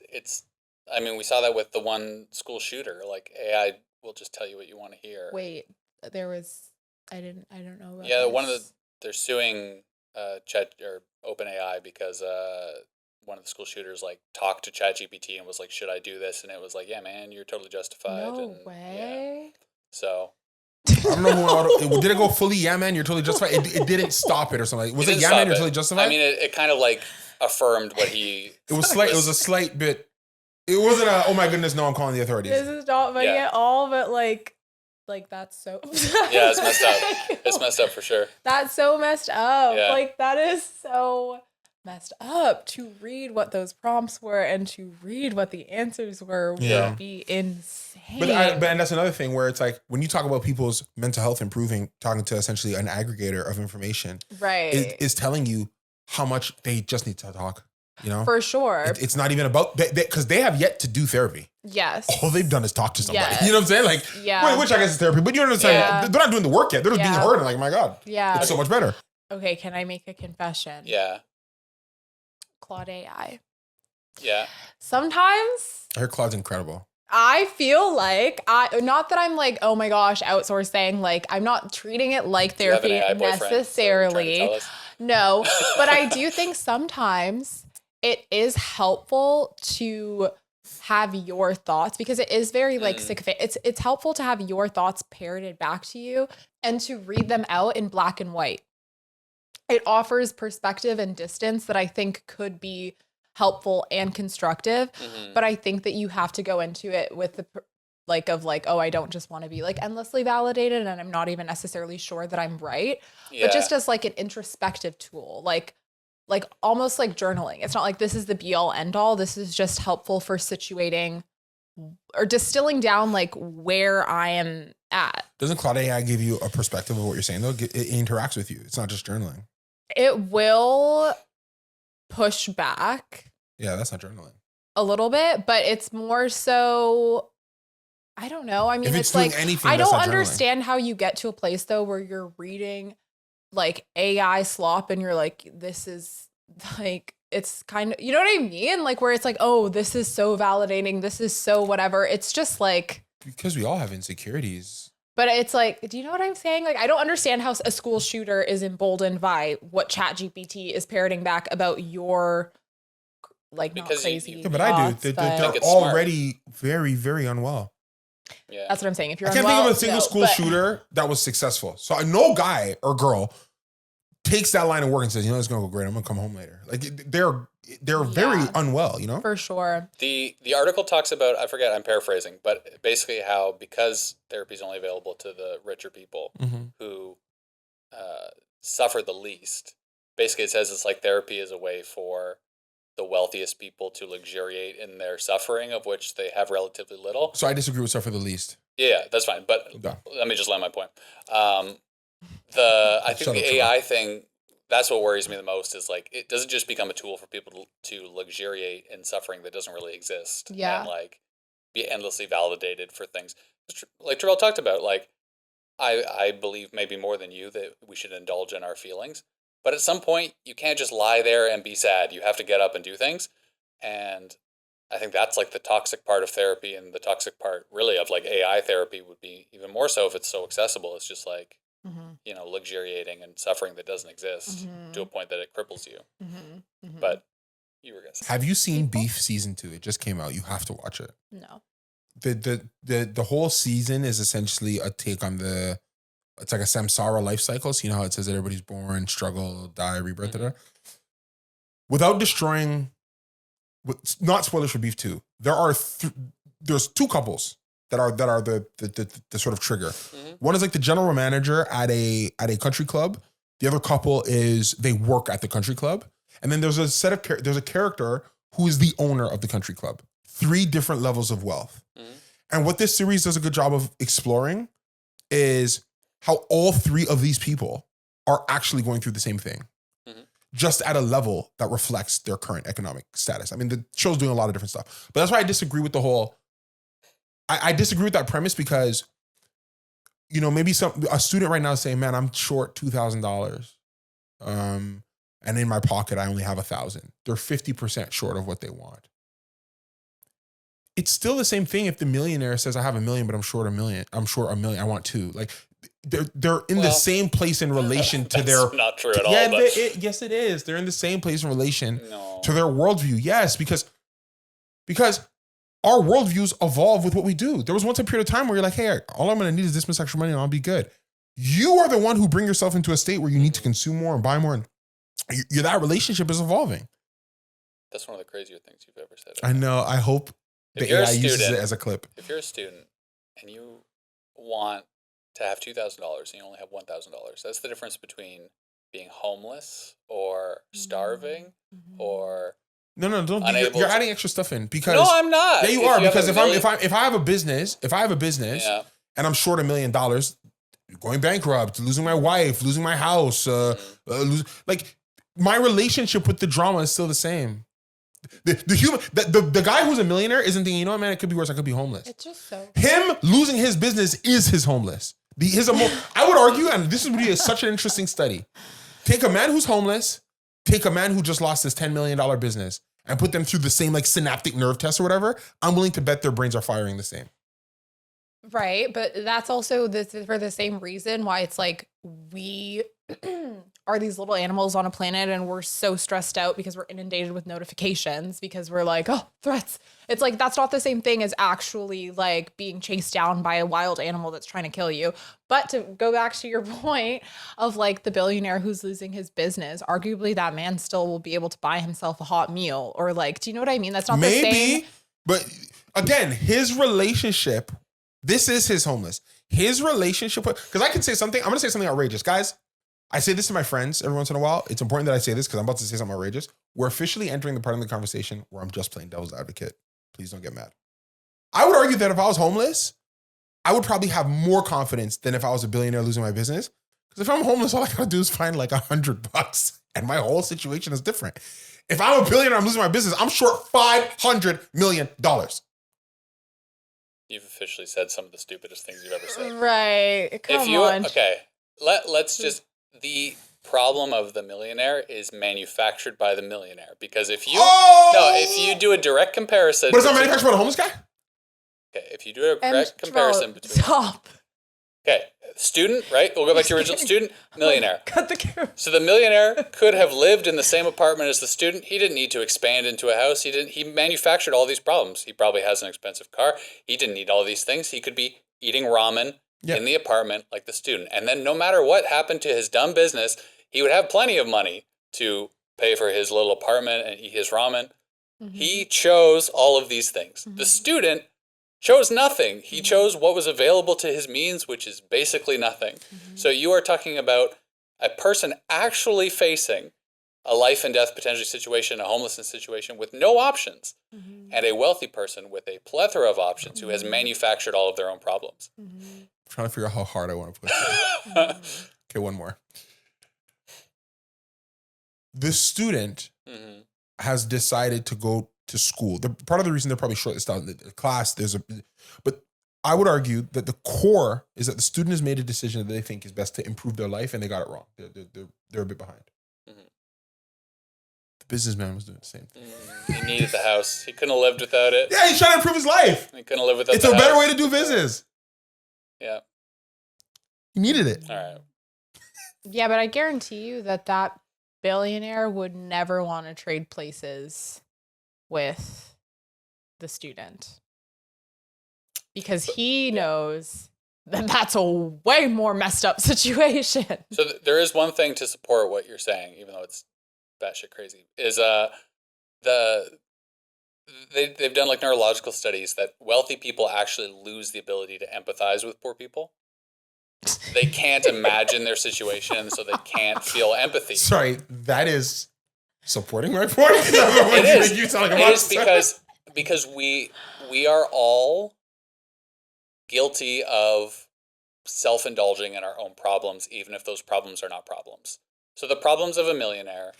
I mean, we saw that with the one school shooter. Like AI will just tell you what you want to hear.
Wait, there was I don't know about
this. They're suing Chat or OpenAI because one of the school shooters like talked to ChatGPT and was like, "Should I do this?" And it was like, "Yeah, man, you're totally justified."
No way.
Yeah. So.
I don't know did it go fully, yeah, man, you're totally justified? It didn't stop it or something. Was it yeah, man, you're totally justified?
I mean, it kind of like affirmed what he...
It was slight. It was a slight bit. It wasn't a, oh my goodness, no, I'm calling the authorities.
This is not funny at all, but like that's so...
Yeah, it's messed up. It's messed up for sure.
That's so messed up. Yeah. Like that is so messed up. To read what those prompts were and to read what the answers were
Yeah.
would be insane.
But and that's another thing where it's like when you talk about people's mental health improving, talking to essentially an aggregator of information,
right.
is telling you how much they just need to talk. You know,
For sure.
It's not even about because they have yet to do therapy.
Yes.
All they've done is talk to somebody.
Yes.
You know what I'm saying? Like,
Yeah.
which I guess is therapy, but you know what I'm saying?
Yeah.
They're not doing the work yet. They're just being heard and like, my God,
Yeah.
it's so much better.
Okay, can I make a confession?
Yeah.
Claude AI.
Yeah.
Sometimes
I heard Claude's incredible.
I feel like not that I'm like, oh my gosh, outsourcing. Like I'm not treating it like
Do you have an
therapy
AI boyfriend?
necessarily.
So you're trying to tell us?
No, but I do think sometimes it is helpful to have your thoughts because it is very like sycophantic. It's helpful to have your thoughts parroted back to you and to read them out in black and white. It offers perspective and distance that I think could be helpful and constructive. But I think that you have to go into it with the oh, I don't just want to be like endlessly validated and I'm not even necessarily sure that I'm right.
Yeah.
But just as like an introspective tool, like almost like journaling. It's not like this is the be all end all. This is just helpful for situating or distilling down like where I am at.
Doesn't Claude AI give you a perspective of what you're saying though? It interacts with you. It's not just journaling.
It will push back
Yeah, that's not journaling.
a little bit, but it's more so, I don't know. I mean,
If
it's
doing
like,
anything,
I
that's
don't
not journaling.
understand how you get to a place though where you're reading like AI slop and you're like, this is like, it's kind of, you know what I mean? Like where it's like, oh, this is so validating. This is so whatever. It's just like,
Because we all have insecurities.
but it's like, do you know what I'm saying? Like, I don't understand how a school shooter is emboldened by what ChatGPT is parroting back about your like
Because
not crazy.
Yeah, but I do.
thoughts,
They're
but
it's smart.
already very, very unwell.
Yeah.
that's what I'm saying. If you're
I can't
unwell,
think of a single
no,
school
but-
shooter that was successful. So no guy or girl takes that line of work and says, you know, it's gonna go great. I'm gonna come home later. Like they're very
Yeah.
unwell, you know?
For sure.
The article talks about, I forget, I'm paraphrasing, but basically how because therapy is only available to the richer people who suffer the least, basically it says it's like therapy is a way for the wealthiest people to luxuriate in their suffering, of which they have relatively little.
So I disagree with suffer the least.
Yeah, that's fine. But
Yeah.
let me just land my point. I think
Shut
the
up,
AI thing, that's what worries me the most is like, it doesn't just become a tool for people to luxuriate in suffering that doesn't really exist.
Yeah.
And like be endlessly validated for things. Like Terrell talked about, like, I believe maybe more than you that we should indulge in our feelings. But at some point, you can't just lie there and be sad. You have to get up and do things. And I think that's like the toxic part of therapy, and the toxic part really of like AI therapy would be even more so if it's so accessible. It's just like, you know, luxuriating and suffering that doesn't exist to a point that it cripples you. But you were going to say.
Have you seen Beef season 2? It just came out. You have to watch it.
No.
The whole season is essentially a take on it's like a samsara life cycle. So you know how it says that everybody's born, struggle, die, rebirth, da-da. Without destroying, not spoilers for Beef 2. There's two couples that are the sort of trigger. One is like the general manager at a country club. The other couple is they work at the country club, and then there's a character who is the owner of the country club. 3 different levels of wealth. And what this series does a good job of exploring is how all 3 of these people are actually going through the same thing, just at a level that reflects their current economic status. I mean, the show's doing a lot of different stuff, but that's why I disagree with the whole. I disagree with that premise because, you know, maybe a student right now is saying, "Man, I'm short $2,000, and in my pocket I only have $1,000." They're 50% short of what they want. It's still the same thing if the millionaire says, "I have $1 million, but I'm short $1 million. I'm short $1 million. I want 2." Like they're in the same place in relation to their.
Not true at all.
Yeah,
But
yes, it is. They're in the same place in relation
no.
to their worldview. Yes, because our worldviews evolve with what we do. There was once a period of time where you're like, "Hey, all I'm going to need is this much extra money and I'll be good." You are the one who bring yourself into a state where you need to consume more and buy more, and that relationship is evolving.
That's one of the crazier things you've ever said.
I know. I hope
If
the
you're a
AI uses
student-
it as a clip.
If you're a student and you want to have $2,000 and you only have $1,000, that's the difference between being homeless or starving or
No, don't.
unable
You're
to-
adding extra stuff in because
No, I'm not.
Yeah, you
If
are
you have
because
a million-
if I have a business,
Yeah.
and I'm short $1 million, going bankrupt, losing my wife, losing my house, like my relationship with the drama is still the same. The guy who's a millionaire isn't thinking, you know what, man, it could be worse. I could be homeless.
It's just so.
Him losing his business is his homeless. I would argue, and this would be such an interesting study. Take a man who's homeless, take a man who just lost his $10 million business, and put them through the same like synaptic nerve test or whatever. I'm willing to bet their brains are firing the same.
Right, but that's also for the same reason why it's like we are these little animals on a planet and we're so stressed out because we're inundated with notifications because we're like, oh, threats. It's like that's not the same thing as actually like being chased down by a wild animal that's trying to kill you. But to go back to your point of like the billionaire who's losing his business, arguably that man still will be able to buy himself a hot meal or like, do you know what I mean? That's not the same.
But again, his relationship. This is his homeless. His relationship with, because I can say something, I'm going to say something outrageous. Guys, I say this to my friends every once in a while. It's important that I say this because I'm about to say something outrageous. We're officially entering the part of the conversation where I'm just playing devil's advocate. Please don't get mad. I would argue that if I was homeless, I would probably have more confidence than if I was a billionaire losing my business. Because if I'm homeless, all I got to do is find like $100 and my whole situation is different. If I'm a billionaire, I'm losing my business, I'm short $500 million.
You've officially said some of the stupidest things you've ever said.
Right. Come on.
Okay, let's just, the problem of the millionaire is manufactured by the millionaire. Because if you do a direct comparison.
But it's not manufactured by the homeless guy?
Okay, if you do a direct comparison between.
Stop.
Okay, student, right? We'll go back to your original student, millionaire.
Cut the camera.
So the millionaire could have lived in the same apartment as the student. He didn't need to expand into a house. He manufactured all these problems. He probably has an expensive car. He didn't need all these things. He could be eating ramen in the apartment like the student. And then no matter what happened to his dumb business, he would have plenty of money to pay for his little apartment and eat his ramen. Mm-hmm. He chose all of these things. Mm-hmm. The student chose nothing. He chose what was available to his means, which is basically nothing. Mm-hmm. So you are talking about a person actually facing a life and death potentially situation, a homelessness situation with no options, and a wealthy person with a plethora of options who has manufactured all of their own problems.
I'm trying to figure out how hard I want to push it. Okay, one more. The student has decided to go to school. Part of the reason they're probably shortlisted out in the class, but I would argue that the core is that the student has made a decision that they think is best to improve their life, and they got it wrong. They're a bit behind. Mm-hmm. The businessman was doing the same thing.
He needed the house. He couldn't have lived without it.
Yeah, he's trying to improve his life.
He couldn't live without.
It's a better way to do business.
Yeah,
he needed it.
All right.
Yeah, but I guarantee you that billionaire would never want to trade places with the student because he knows that that's a way more messed up situation.
So there is one thing to support what you're saying, even though it's batshit crazy, is they've done like neurological studies that wealthy people actually lose the ability to empathize with poor people. They can't imagine their situation, so they can't feel empathy.
Sorry, that is supporting my point.
It is because we are all guilty of self-indulging in our own problems, even if those problems are not problems. So the problems of a millionaire,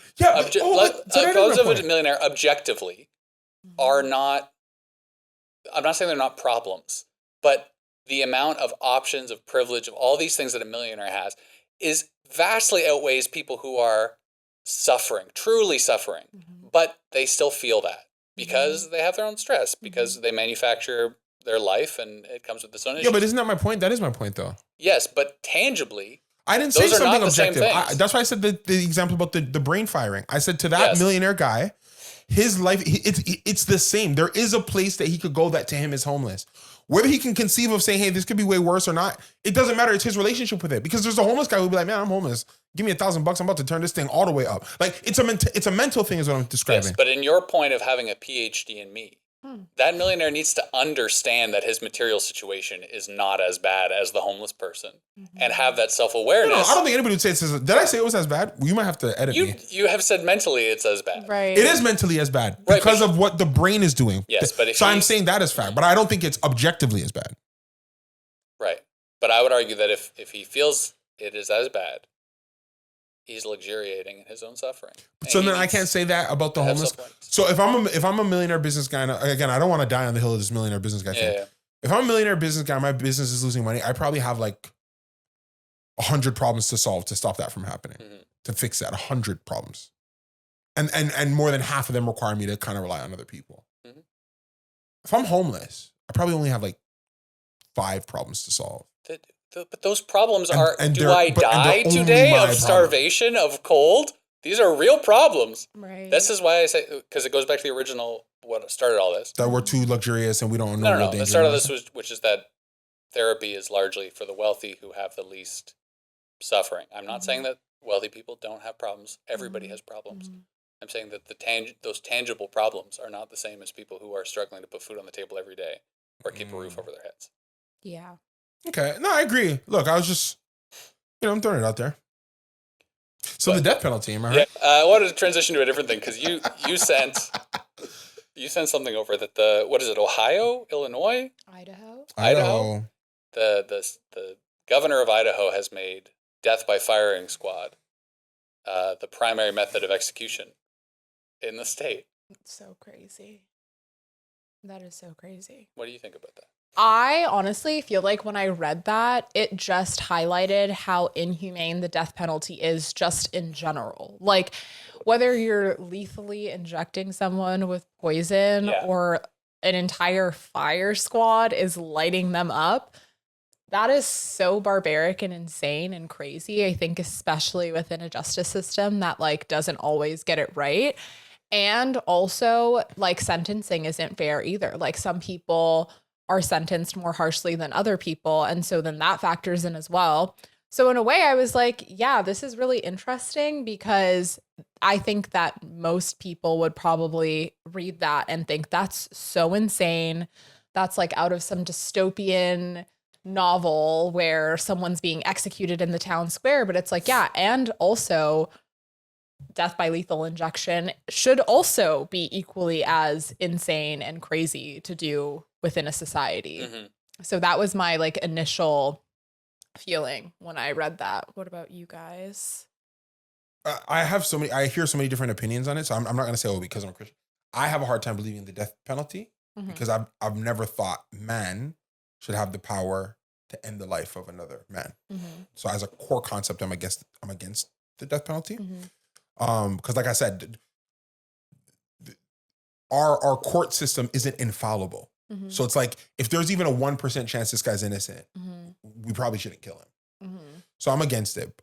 objectively are not. I'm not saying they're not problems, but the amount of options, of privilege, of all these things that a millionaire has is vastly outweighs people who are suffering, truly suffering, but they still feel that because they have their own stress, because they manufacture their life and it comes with its own issues.
Yeah, but isn't that my point? That is my point, though.
Yes, but tangibly,
I didn't say something objective.
That's
why I said the example about the brain firing. I said to that millionaire guy, his life, it's the same. There is a place that he could go that to him is homeless. Whether he can conceive of saying, hey, this could be way worse or not, it doesn't matter. It's his relationship with it. Because there's a homeless guy who'll be like, man, I'm homeless. Give me $1,000. I'm about to turn this thing all the way up. Like, it's a mental thing is what I'm describing.
Yes, but in your point of having a PhD in me, That millionaire needs to understand that his material situation is not as bad as the homeless person and have that self-awareness.
No, I don't think anybody would say it's as, did I say it was as bad? You might have to edit me.
You have said mentally it's as bad.
Right.
It is mentally as bad because of what the brain is doing.
Yes, but if
so I'm saying that is fact, but I don't think it's objectively as bad.
Right. But I would argue that if he feels it is as bad, he's luxuriating in his own suffering.
So then I can't say that about the homeless. So if I'm a millionaire business guy, and again, I don't want to die on the hill of this millionaire business guy thing. Yeah. If I'm a millionaire business guy, my business is losing money, I probably have like 100 problems to solve to stop that from happening, to fix that, 100 problems. And more than half of them require me to kind of rely on other people. Mm-hmm. If I'm homeless, I probably only have like 5 problems to solve.
But those problems are, do I die today of starvation, of cold? These are real problems.
Right.
This is why I say, because it goes back to the original, what started all this.
That we're too luxurious and we don't know.
No. The start of this was, which is that therapy is largely for the wealthy who have the least suffering. I'm not saying that wealthy people don't have problems. Everybody has problems. I'm saying that those tangible problems are not the same as people who are struggling to put food on the table every day or keep a roof over their heads.
Yeah.
Okay. No, I agree. Look, I was just, I'm throwing it out there. So the death penalty, am I right?
Yeah, I wanted to transition to a different thing because you sent something over that what is it, Ohio, Illinois?
Idaho.
The governor of Idaho has made death by firing squad the primary method of execution in the state.
It's so crazy. That is so crazy.
What do you think about that?
I honestly feel like when I read that, it just highlighted how inhumane the death penalty is just in general. Like, whether you're lethally injecting someone with poison or an entire fire squad is lighting them up, that is so barbaric and insane and crazy. I think especially within a justice system that like doesn't always get it right. And also like sentencing isn't fair either. Like some people are sentenced more harshly than other people. And so then that factors in as well. So in a way I was like, yeah, this is really interesting because I think that most people would probably read that and think that's so insane. That's like out of some dystopian novel where someone's being executed in the town square. But it's like, yeah. And also death by lethal injection should also be equally as insane and crazy to do within a society. So that was my like initial feeling when I read that. What about you guys?
I hear so many different opinions on it. So I'm not going to say, because I'm a Christian. I have a hard time believing the death penalty because I've never thought man should have the power to end the life of another man. So as a core concept, I'm against the death penalty. Because like I said, our court system isn't infallible. So it's like, if there's even a 1% chance this guy's innocent, we probably shouldn't kill him. So I'm against it.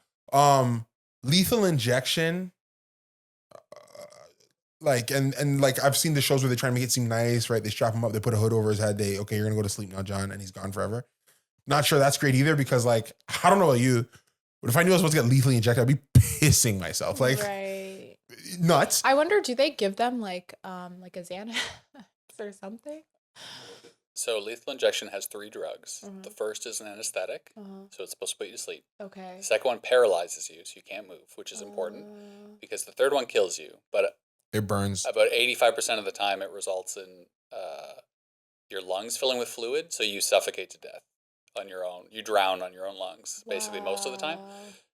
Lethal injection, like, and like I've seen the shows where they try to make it seem nice, right? They strap him up, they put a hood over his head, you're gonna go to sleep now, John, and he's gone forever. Not sure that's great either, because like, I don't know about you, but if I knew I was supposed to get lethally injected, I'd be pissing myself. Like, nuts.
I wonder, do they give them like a Xanax or something?
So lethal injection has 3 drugs. The first is an anesthetic, so it's supposed to put you to sleep.
Okay.
The second one paralyzes you, so you can't move, which is important because the third one kills you. But
it burns.
About 85% of the time, it results in your lungs filling with fluid, so you suffocate to death on your own. You drown on your own lungs, basically most of the time.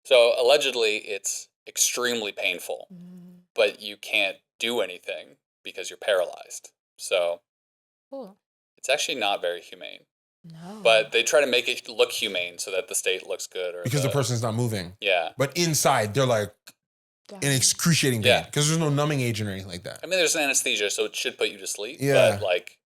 So allegedly, it's extremely painful, but you can't do anything because you're paralyzed. So it's actually not very humane. No. But they try to make it look humane so that the state looks good.
Because the person's not moving.
Yeah.
But inside, they're like in excruciating pain. Because there's no numbing agent or anything like that.
I mean, there's an anesthesia, so it should put you to sleep. Yeah. But like,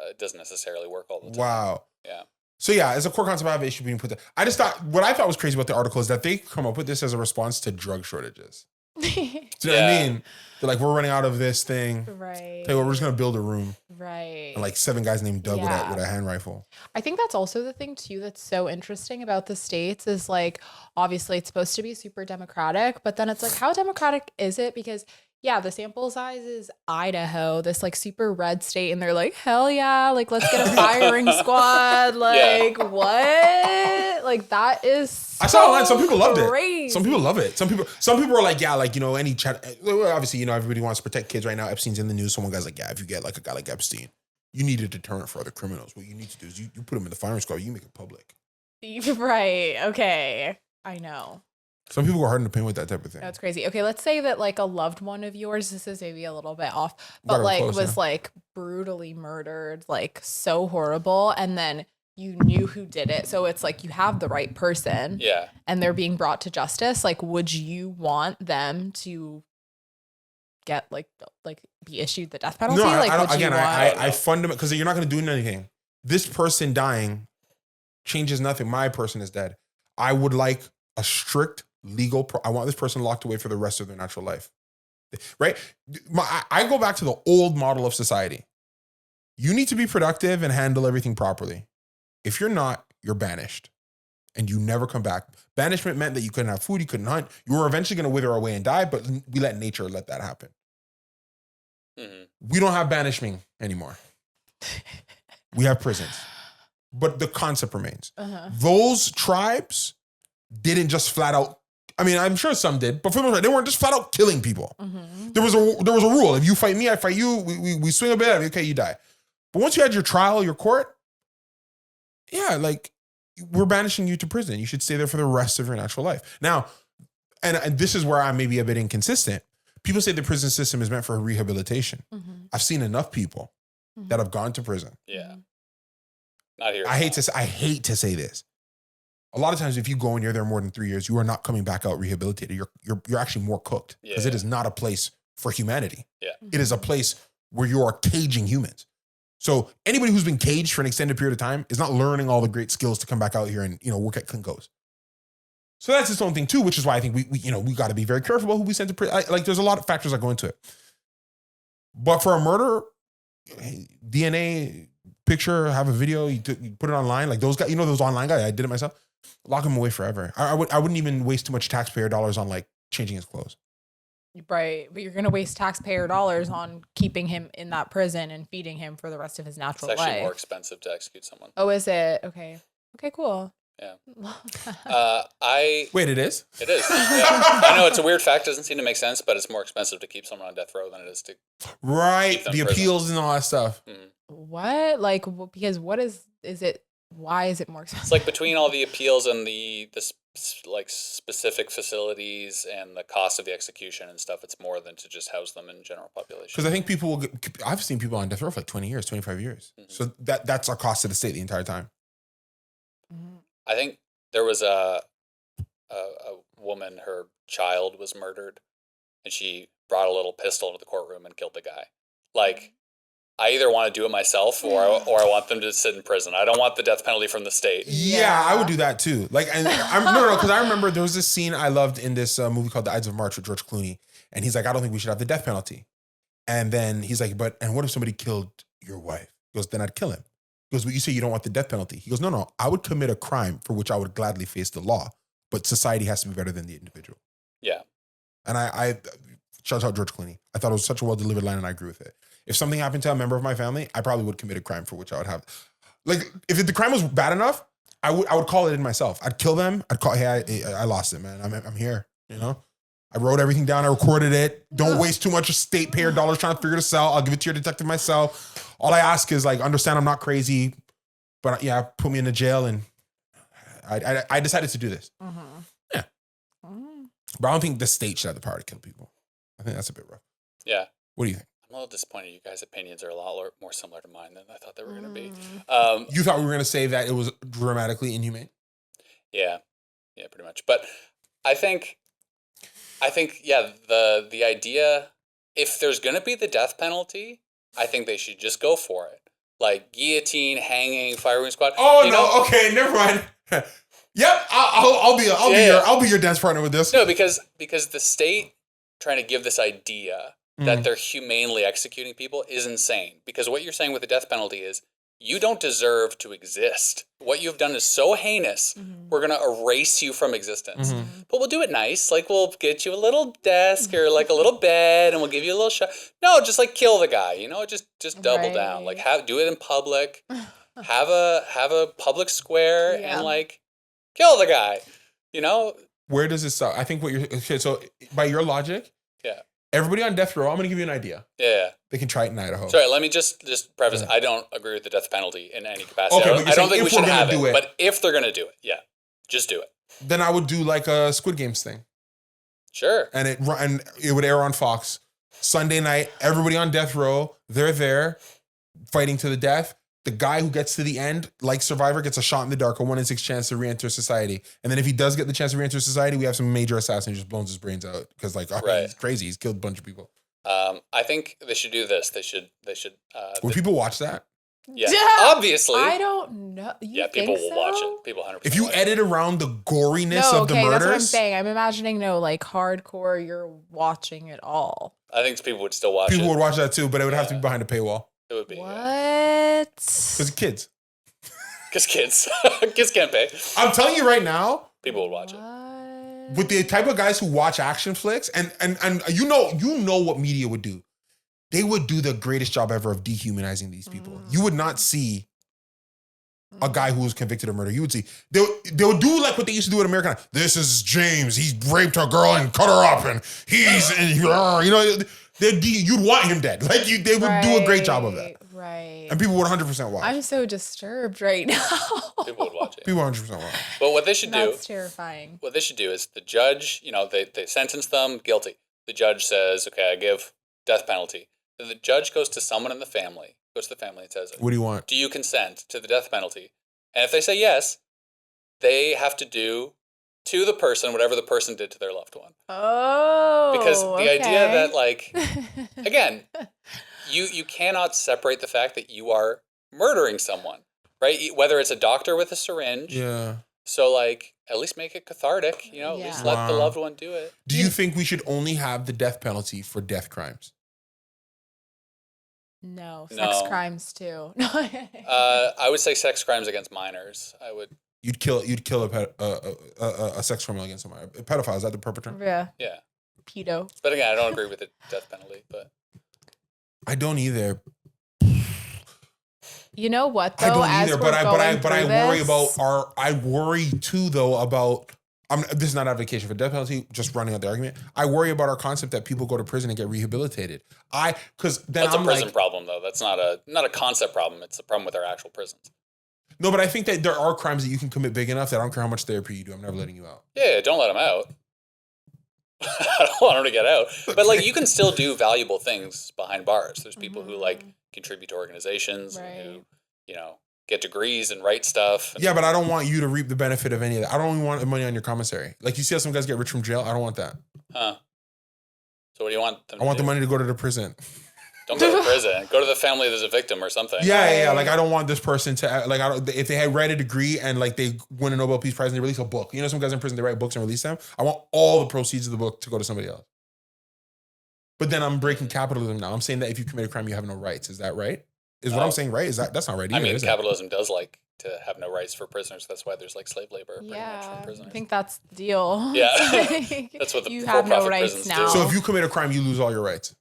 it doesn't necessarily work all the time.
Wow.
Yeah.
So yeah, as a core concept, I have issue being put there. I just thought, what I thought was crazy about the article is that they come up with this as a response to drug shortages. Do you know what I mean? They're like, we're running out of this thing.
Right.
Tell you what, we're just going to build a room.
Right.
And like 7 guys named Doug with a hand rifle.
I think that's also the thing too that's so interesting about the States is like, obviously it's supposed to be super democratic, but then it's like, how democratic is it? Because Yeah, the sample size is Idaho, this like super red state, and they're like, hell yeah, like let's get a firing squad. Like, what? Like, that is
I saw online. Some people loved
crazy.
it. Some people love it. Some people are like, yeah, like, you know, any chat. Obviously, you know, everybody wants to protect kids right now. Epstein's in the news. Someone guy's like, yeah, if you get like a guy like Epstein, you need a deterrent for other criminals. What you need to do is you put him in the firing squad. You make it public.
Right. Okay. I know.
Some people go hard in the paint with that type of thing.
That's crazy. Okay, let's say that like a loved one of yours, this is maybe a little bit off, but like
close,
was like brutally murdered, like so horrible, and then you knew who did it. So it's like you have the right person.
Yeah.
And they're being brought to justice. Like, would you want them to get like be issued the death penalty?
No,
like,
I don't,
would
again,
you want...
I fundament because you're not going to do anything. This person dying changes nothing. My person is dead. I would like a strict legal. I want this person locked away for the rest of their natural life. Right? I go back to the old model of society. You need to be productive and handle everything properly. If you're not, you're banished. And you never come back. Banishment meant that you couldn't have food, you couldn't hunt. You were eventually going to wither away and die, but we let nature let that happen. Mm-hmm. We don't have banishment anymore. We have prisons. But the concept remains. Uh-huh. Those tribes didn't just flat out, I mean, I'm sure some did, but for the most part, they weren't just flat out killing people. Mm-hmm. There was a rule. If you fight me, I fight you. We swing a bit. I mean, okay, you die. But once you had your trial, your court, yeah, like, we're banishing you to prison. You should stay there for the rest of your natural life. Now, and this is where I may be a bit inconsistent. People say the prison system is meant for rehabilitation. Mm-hmm. I've seen enough people that have gone to prison.
Yeah. Not here.
I hate to say this. A lot of times, if you go and you're there more than 3 years, you are not coming back out rehabilitated. You're actually more cooked because it is not a place for humanity. Yeah. It is a place where you are caging humans. So anybody who's been caged for an extended period of time is not learning all the great skills to come back out here and, you know, work at Kinko's. So that's its own thing too, which is why I think we got to be very careful about who we send to prison. Like, there's a lot of factors that go into it. But for a murder, DNA picture, have a video, you put it online. Like those guys, you know, those online guys, I did it myself. Lock him away forever. I wouldn't even waste too much taxpayer dollars on like changing his clothes. Right.
But you're going to waste taxpayer dollars on keeping him in that prison and feeding him for the rest of his natural life.
It's actually more expensive to execute someone.
Oh, is it? Okay. Okay, cool.
Yeah.
Wait, it is?
It is. Yeah. I know it's a weird fact. Doesn't seem to make sense, but it's more expensive to keep someone on death row than it is to.
Right. The appeals and all that stuff.
Mm.
What? Like, because what is it? Why is it more expensive?
It's like between all the appeals and the like specific facilities and the cost of the execution and stuff, it's more than to just house them in general population.
Because I think people I've seen people on death row for like 20 years, 25 years. Mm-hmm. So that's a cost to the state the entire time.
Mm-hmm. I think there was a woman, her child was murdered, and she brought a little pistol into the courtroom and killed the guy. Like, I either want to do it myself or I want them to sit in prison. I don't want the death penalty from the state.
Yeah, I would do that too. Like, and no, because I remember there was this scene I loved in this movie called The Ides of March with George Clooney, and he's like, I don't think we should have the death penalty. And then he's like, and what if somebody killed your wife? He goes, then I'd kill him. He goes, but you say you don't want the death penalty. He goes, no, I would commit a crime for which I would gladly face the law, but society has to be better than the individual.
Yeah.
And I shout out George Clooney. I thought it was such a well-delivered line, and I agree with it. If something happened to a member of my family, I probably would commit a crime for which I would have. Like, if the crime was bad enough, I would call it in myself. I'd kill them. I'd call, hey, I lost it, man. I'm here, you know? I wrote everything down. I recorded it. Don't waste too much state payer dollars trying to figure this out. I'll give it to your detective myself. All I ask is, like, understand I'm not crazy, but yeah, put me in the jail, and I decided to do this. Mm-hmm. Yeah. Mm-hmm. But I don't think the state should have the power to kill people. I think that's a bit rough.
Yeah.
What do you think?
I'm a little disappointed. You guys' opinions are a lot more similar to mine than I thought they were going to be.
You thought we were going to say that it was dramatically inhumane?
Yeah. Yeah, pretty much. But I think, yeah, the idea, if there's going to be the death penalty, I think they should just go for it. Like guillotine, hanging, firing squad.
Oh, no. Okay, never mind. Yep, I'll be your dance partner with this.
No, because the state trying to give this idea that they're humanely executing people is insane. Because what you're saying with the death penalty is you don't deserve to exist. What you've done is so heinous. We're going to erase you from existence. But we'll do it nice. Like, we'll get you a little desk or like a little bed, and we'll give you a little shot. No, just like kill the guy, you know, just double down. Like, do it in public. Have a public square and like kill the guy, you know?
Where does it stop? I think okay, so by your logic, everybody on death row, I'm going to give you an idea.
Yeah.
They can try it in Idaho.
Sorry, let me just preface. I don't agree with the death penalty in any capacity.
Okay,
I don't think we should have
it.
But if they're going to do it, just do it.
Then I would do like a Squid Games thing.
Sure.
And it would air on Fox. Sunday night, everybody on death row, they're there fighting to the death. The guy who gets to the end, like Survivor, gets a shot in the dark, a 1 in 6 chance to re-enter society. And then if he does get the chance to re-enter society, we have some major assassin who just blows his brains out because he's crazy. He's killed a bunch of people.
I think they should do this. They should.
Would people watch that?
Yeah, obviously.
I don't know.
People will watch it. People 100%.
If you edit around the goriness of the murders,
that's what I'm saying. I'm imagining like hardcore. You're watching it all.
I think people would still watch it.
People would watch that too, but it would have to be behind a paywall.
It would be.
What?
Because kids.
Because kids can't pay.
I'm telling you right now.
People would watch it.
With the type of guys who watch action flicks, and you know what media would do. They would do the greatest job ever of dehumanizing these people. You would not see a guy who was convicted of murder. You would see they would do like what they used to do in America. This is James. He raped a girl and cut her up, and you'd want him dead. Like they would do a great job of that.
Right.
And people would 100% watch.
I'm so disturbed right now.
People would watch it.
People 100% watch.
But what they should do.
That's terrifying. What
they should do is the judge, they sentence them guilty. The judge says, okay, I give death penalty. Then the judge goes to someone in the family, and says,
what do you want?
Do you consent to the death penalty? And if they say yes, they have to do to the person whatever the person did to their loved one.
Oh,
because the idea that, like, again, you cannot separate the fact that you are murdering someone, right? Whether it's a doctor with a syringe.
Yeah.
So, like, at least make it cathartic, at least let the loved one do it.
Do you think we should only have the death penalty for death crimes?
No, sex crimes too.
I would say sex crimes against minors. I would.
You'd kill a sex criminal against a minor. A pedophile, is that the perpetrator?
Yeah.
Yeah.
Pedo.
But again, I don't agree with the death penalty. But
I don't either.
You know what though?
I don't either. But I
worry
worry too though about. This is not advocation for death penalty, just running out the argument. I worry about our concept that people go to prison and get rehabilitated. Because then
that's a prison problem, though. That's not a concept problem. It's a problem with our actual prisons.
No, but I think that there are crimes that you can commit big enough that I don't care how much therapy you do. I'm never letting you out.
Yeah, don't let them out. I don't want them to get out. But like, you can still do valuable things behind bars. There's people who like contribute to organizations and who, get degrees and write stuff.
Yeah, but I don't want you to reap the benefit of any of that. I don't even want the money on your commissary. Like you see how some guys get rich from jail? I don't want that.
Huh. So what do you want them to do?
I want the money to go to the prison.
Don't go to prison. Go to the family that's a victim or something.
Yeah. Like I don't want this person to if they had read a degree and like they win a Nobel Peace Prize and they release a book. Some guys in prison, they write books and release them. I want all the proceeds of the book to go to somebody else. But then I'm breaking capitalism now. I'm saying that if you commit a crime, you have no rights. Is that right? Is what I'm saying right? That's not right either,
I mean, capitalism does like to have no rights for prisoners. That's why there's like slave labor pretty much for prisoners.
I think that's the deal.
Yeah. That's what the
you have no rights now.
So if you commit a crime, you lose all your rights.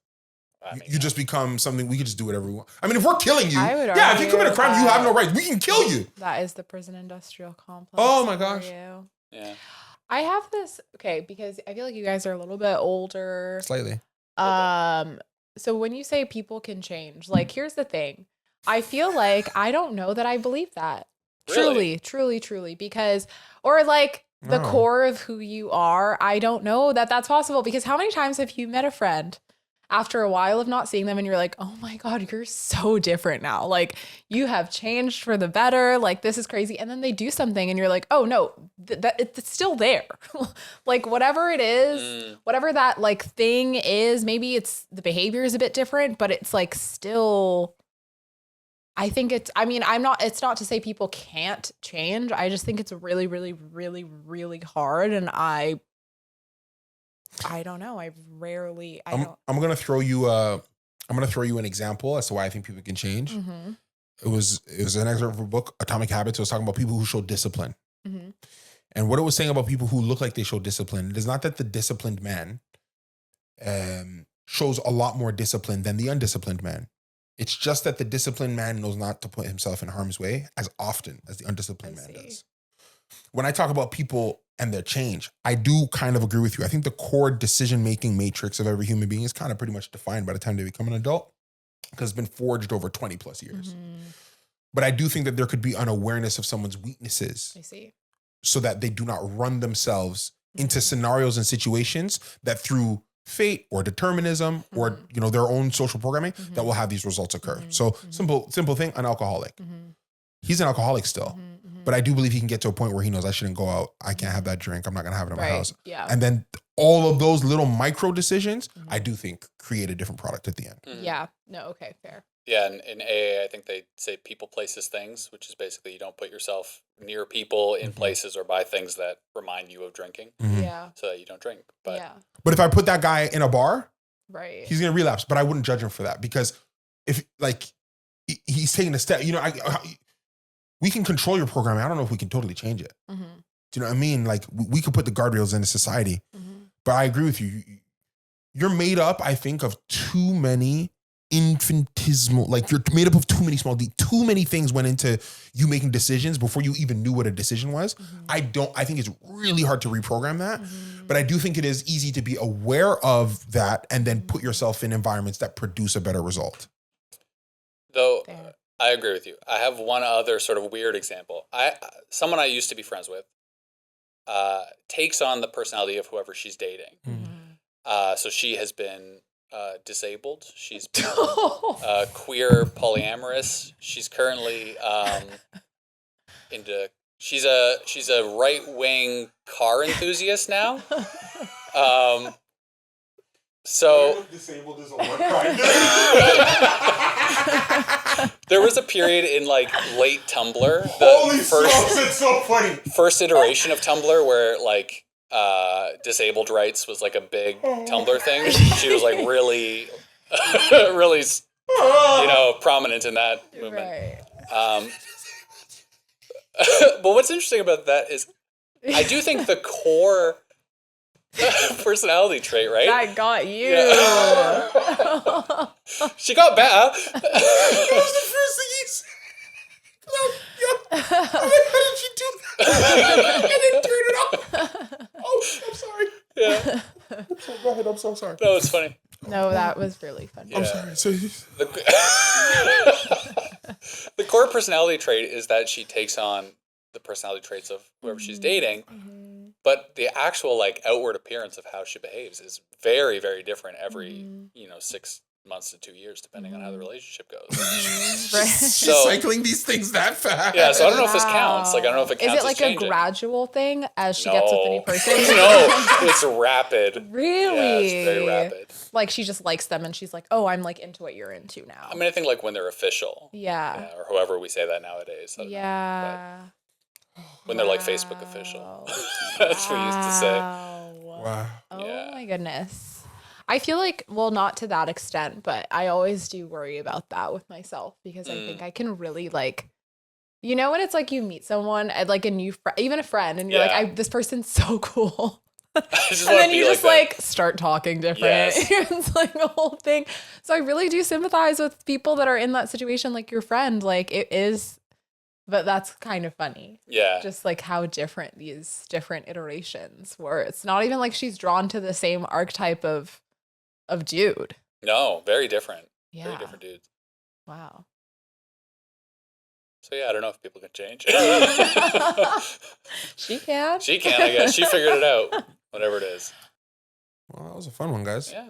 You just become something, we could just do whatever we want. I mean, if we're killing you, if you commit a crime, you have no rights. We can kill you.
That is the prison industrial complex.
Oh my gosh.
Yeah.
I have this, because I feel like you guys are a little bit older.
Slightly.
So when you say people can change, like, here's the thing. I feel like I don't know that I believe that.
Really?
Truly. Because, or like the core of who you are, I don't know that that's possible. Because how many times have you met a friend after a while of not seeing them and you're like, oh my God, you're so different now. Like you have changed for the better. Like this is crazy. And then they do something and you're like, oh no, it's still there. Like whatever it is, whatever that like thing is, maybe it's the behavior is a bit different, but it's like still, it's not to say people can't change. I just think it's really, really, really, really hard. And I don't know. I'm going
to throw you an example as to why I think people can change. It was an excerpt of a book, Atomic Habits. It was talking about people who show discipline.
Mm-hmm.
And what it was saying about people who look like they show discipline, it is not that the disciplined man shows a lot more discipline than the undisciplined man. It's just that the disciplined man knows not to put himself in harm's way as often as the undisciplined man does. When I talk about people and their change, I do kind of agree with you. I think the core decision-making matrix of every human being is kind of pretty much defined by the time they become an adult, because it's been forged over 20 plus years.
Mm-hmm.
But I do think that there could be an awareness of someone's weaknesses.
I see.
So that they do not run themselves into scenarios and situations that through fate or determinism or their own social programming that will have these results occur. So simple thing, an alcoholic. He's an alcoholic still. But I do believe he can get to a point where he knows I shouldn't go out. I can't have that drink. I'm not going to have it in my house.
Yeah.
And then all of those little micro decisions, I do think create a different product at the end.
Yeah. No, okay, fair.
Yeah, and in AA, I think they say people, places, things, which is basically you don't put yourself near people, in places, or buy things that remind you of drinking.
Yeah.
So that you don't drink. But
But if I put that guy in a bar,
he's
going to relapse. But I wouldn't judge him for that, because if he's taking a step, we can control your programming. I don't know if we can totally change it. Do you know what I mean? Like we could put the guardrails into society, but I agree with you. You're made up, I think, of too many infinitesimal, like you're made up of too many too many things went into you making decisions before you even knew what a decision was. I think it's really hard to reprogram that, but I do think it is easy to be aware of that and then put yourself in environments that produce a better result.
Though I agree with you. I have one other sort of weird example. Someone I used to be friends with takes on the personality of whoever she's dating. So she has been disabled. She's been queer, polyamorous. She's currently she's a right-wing car enthusiast now. So
disabled is a work crime.
There was a period in like late Tumblr,
it's so funny.
First iteration of Tumblr where like disabled rights was like a big Tumblr thing. She was like really really prominent in that movement. Right. But what's interesting about that is I do think the core personality trait, right?
I got you.
Yeah. She got better.
That was the first thing he said. How did she do that? I didn't turn it off. Oh, I'm sorry.
Yeah.
Go ahead. I'm so sorry.
No, it's funny.
No, that was really funny.
Yeah.
I'm sorry.
The core personality trait is that she takes on the personality traits of whoever she's dating. But the actual like outward appearance of how she behaves is very, very different every 6 months to 2 years, depending on how the relationship goes.
So cycling these things that fast.
Yeah, so I don't know if this counts. Like I don't know if it counts.
Is it like a gradual thing as she gets with the new person?
No, it's rapid.
Really?
Yeah, it's very rapid.
Like she just likes them and she's like, oh, I'm like into what you're into now.
I mean, I think like when they're official.
Yeah.
Or however we say that nowadays.
Yeah.
When they're like Facebook official. That's what we used to say.
Wow.
Oh my goodness. I feel like, well, not to that extent, but I always do worry about that with myself because I think I can really like, when it's like you meet someone, like a new friend, even a friend, and you're like, this person's so cool. And then you just like start talking different. Yes. It's like a whole thing. So I really do sympathize with people that are in that situation, like your friend. Like it is. But that's kind of funny.
Yeah.
Just like how different these different iterations were. It's not even like she's drawn to the same archetype of dude.
No, very different.
Yeah.
Very different dudes.
Wow.
So yeah, I don't know if people can change.
She can.
She can, I guess. She figured it out. Whatever it is.
Well, that was a fun one, guys.
Yeah.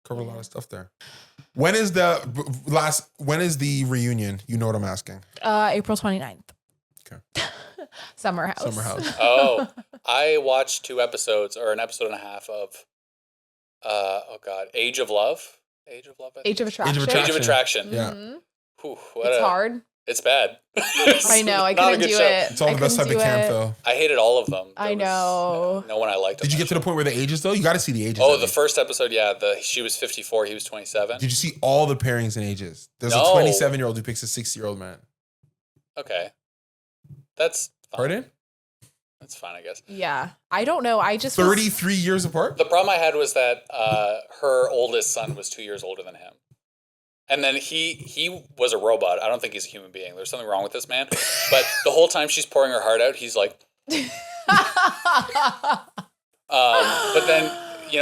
Covered a lot of stuff there. When is the reunion? You know what I'm asking.
April 29th.
Okay.
Summer House.
Oh, I watched 2 episodes or an episode and a half of Age of Love. Age of Love.
Age of Attraction.
Yeah.
Whew,
It's hard.
It's bad.
I know. I
Not a
couldn't
good
do
show.
it.
It's all the best type of camp, though.
I hated all of them.
I know.
No one I liked.
Did you get to the point where the ages, though? You got to see the ages.
Oh, the first episode, yeah. She was 54, he was 27.
Did you see all the pairings and ages? There's a 27-year-old who picks a 60-year-old man.
Okay. That's fine.
Pardon?
That's fine, I guess.
Yeah. I don't know. I just
33 years apart?
The problem I had was that her oldest son was 2 years older than him. And then he was a robot. I don't think he's a human being. There's something wrong with this man. But the whole time she's pouring her heart out, he's like... but then,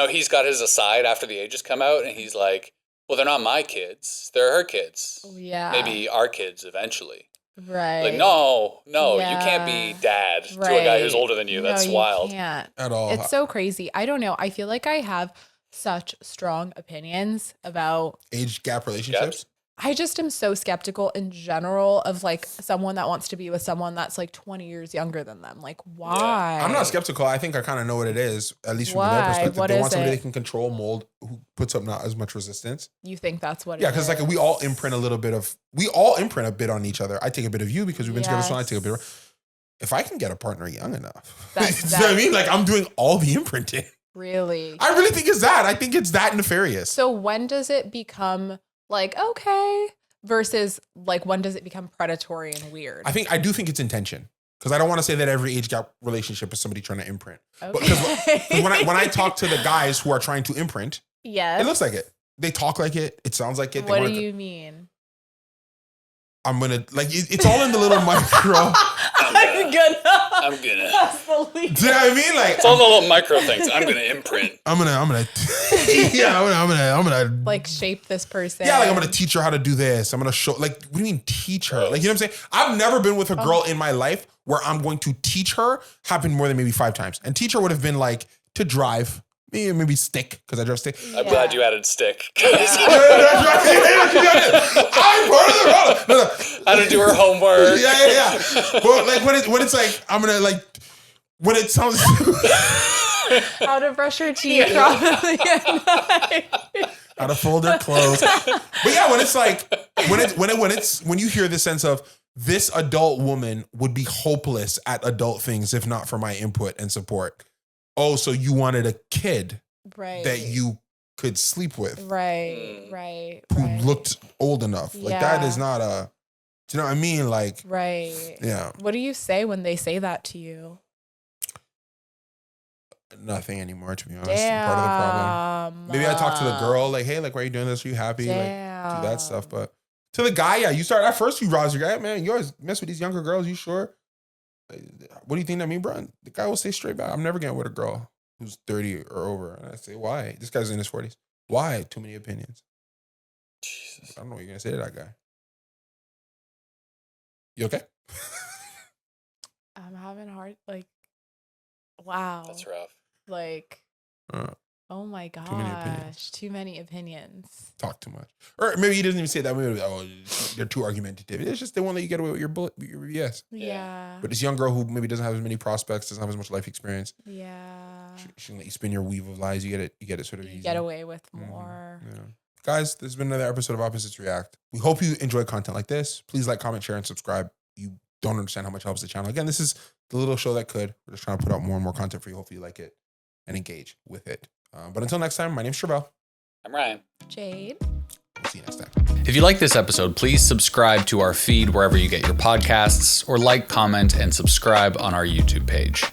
he's got his aside after the ages come out, and he's like, well, they're not my kids. They're her kids.
Yeah.
Maybe our kids eventually.
Right.
Like, no,
Yeah.
you can't be dad to a
Right.
guy who's older than you. That's wild.
You can't.
At all.
It's so crazy. I don't know. I feel like I have such strong opinions about
Age gap relationships?
I just am so skeptical in general of like someone that wants to be with someone that's like 20 years younger than them. Like, why?
I'm not skeptical. I think I kind of know what it is, at least from their
Why?
perspective.
What
They
is
want somebody
it?
they can control, mold, who puts up not as much resistance.
You think that's what
Yeah,
it
because
is?
like we all imprint a bit on each other. I take a bit of you because we've been together so long. I take a bit of... If I can get a partner young enough, you know what I mean? Like I'm doing all the imprinting.
Really?
I really think it's that. I think it's that nefarious.
So when does it become like, okay, versus like when does it become predatory and weird?
I do think it's intention. Because I don't want to say that every age gap relationship is somebody trying to imprint.
Okay.
But 'cause when I talk to the guys who are trying to imprint,
Yes.
it looks like it. They talk like it. It sounds like it.
What do you mean?
I'm gonna like it's all in the little micro.
I'm
gonna.
That's the least.
Do you know what I mean? Like
It's all the little micro things. I'm gonna imprint.
I'm gonna yeah, I'm gonna
Like shape this person.
yeah, like I'm gonna teach her how to do this. I'm gonna show like what do you mean teach her? Like you know what I'm saying? I've never been with a girl in my life where I'm going to teach her happened more than maybe 5 times. And teach her would have been like to drive. Maybe stick, because I drive stick.
I'm glad you added stick.
I'm part of the problem. No.
How to do her homework.
Yeah. But like when it's like I'm gonna like when it sounds
How to brush your teeth properly at night.
how to fold her clothes. But yeah, when it's like when you hear the sense of this adult woman would be hopeless at adult things if not for my input and support. Oh, so you wanted a kid
Right.
that you could sleep with,
Right.
who looked old enough. Like that is not a. Do you know what I mean? Like
Right.
yeah,
What do you say when they say that to you?
nothing anymore. To be honest,
Damn.
I'm part of the problem. Maybe I talk to the girl like, hey, like, why are you doing this? Are you happy?
Damn.
Like, do that stuff. But to the guy, yeah, you start at first. You rouse your guy, man. You always mess with these younger girls. You sure? Like, what do you think that mean, bro? The guy will say straight back, I'm never getting with a girl who's 30 or over. And I say, why? This guy's in his 40s. Why? Too many opinions.
Jesus.
I don't know what you're gonna say to that guy. You okay?
I'm having hard like wow.
That's rough.
Like oh my gosh.
many opinions.
Too many opinions.
Talk too much. Or maybe he doesn't even say it that way. Oh, they're too argumentative. It's just they won't let you get away with your BS.
Yeah.
But this young girl who maybe doesn't have as many prospects, doesn't have as much life experience,
Yeah.
she can let you spin your weave of lies. You get it sort of
You
easy.
get away with more.
Yeah. Guys, this has been another episode of Opposites React. We hope you enjoy content like this. Please like, comment, share, and subscribe. You don't understand how much it helps the channel. Again, this is the little show that could. We're just trying to put out more and more content for you. Hopefully you like it and engage with it. But until next time, my name's Travell.
I'm Ryan.
Jade.
We'll see you next time.
If you like this episode, please subscribe to our feed wherever you get your podcasts, or like, comment, and subscribe on our YouTube page.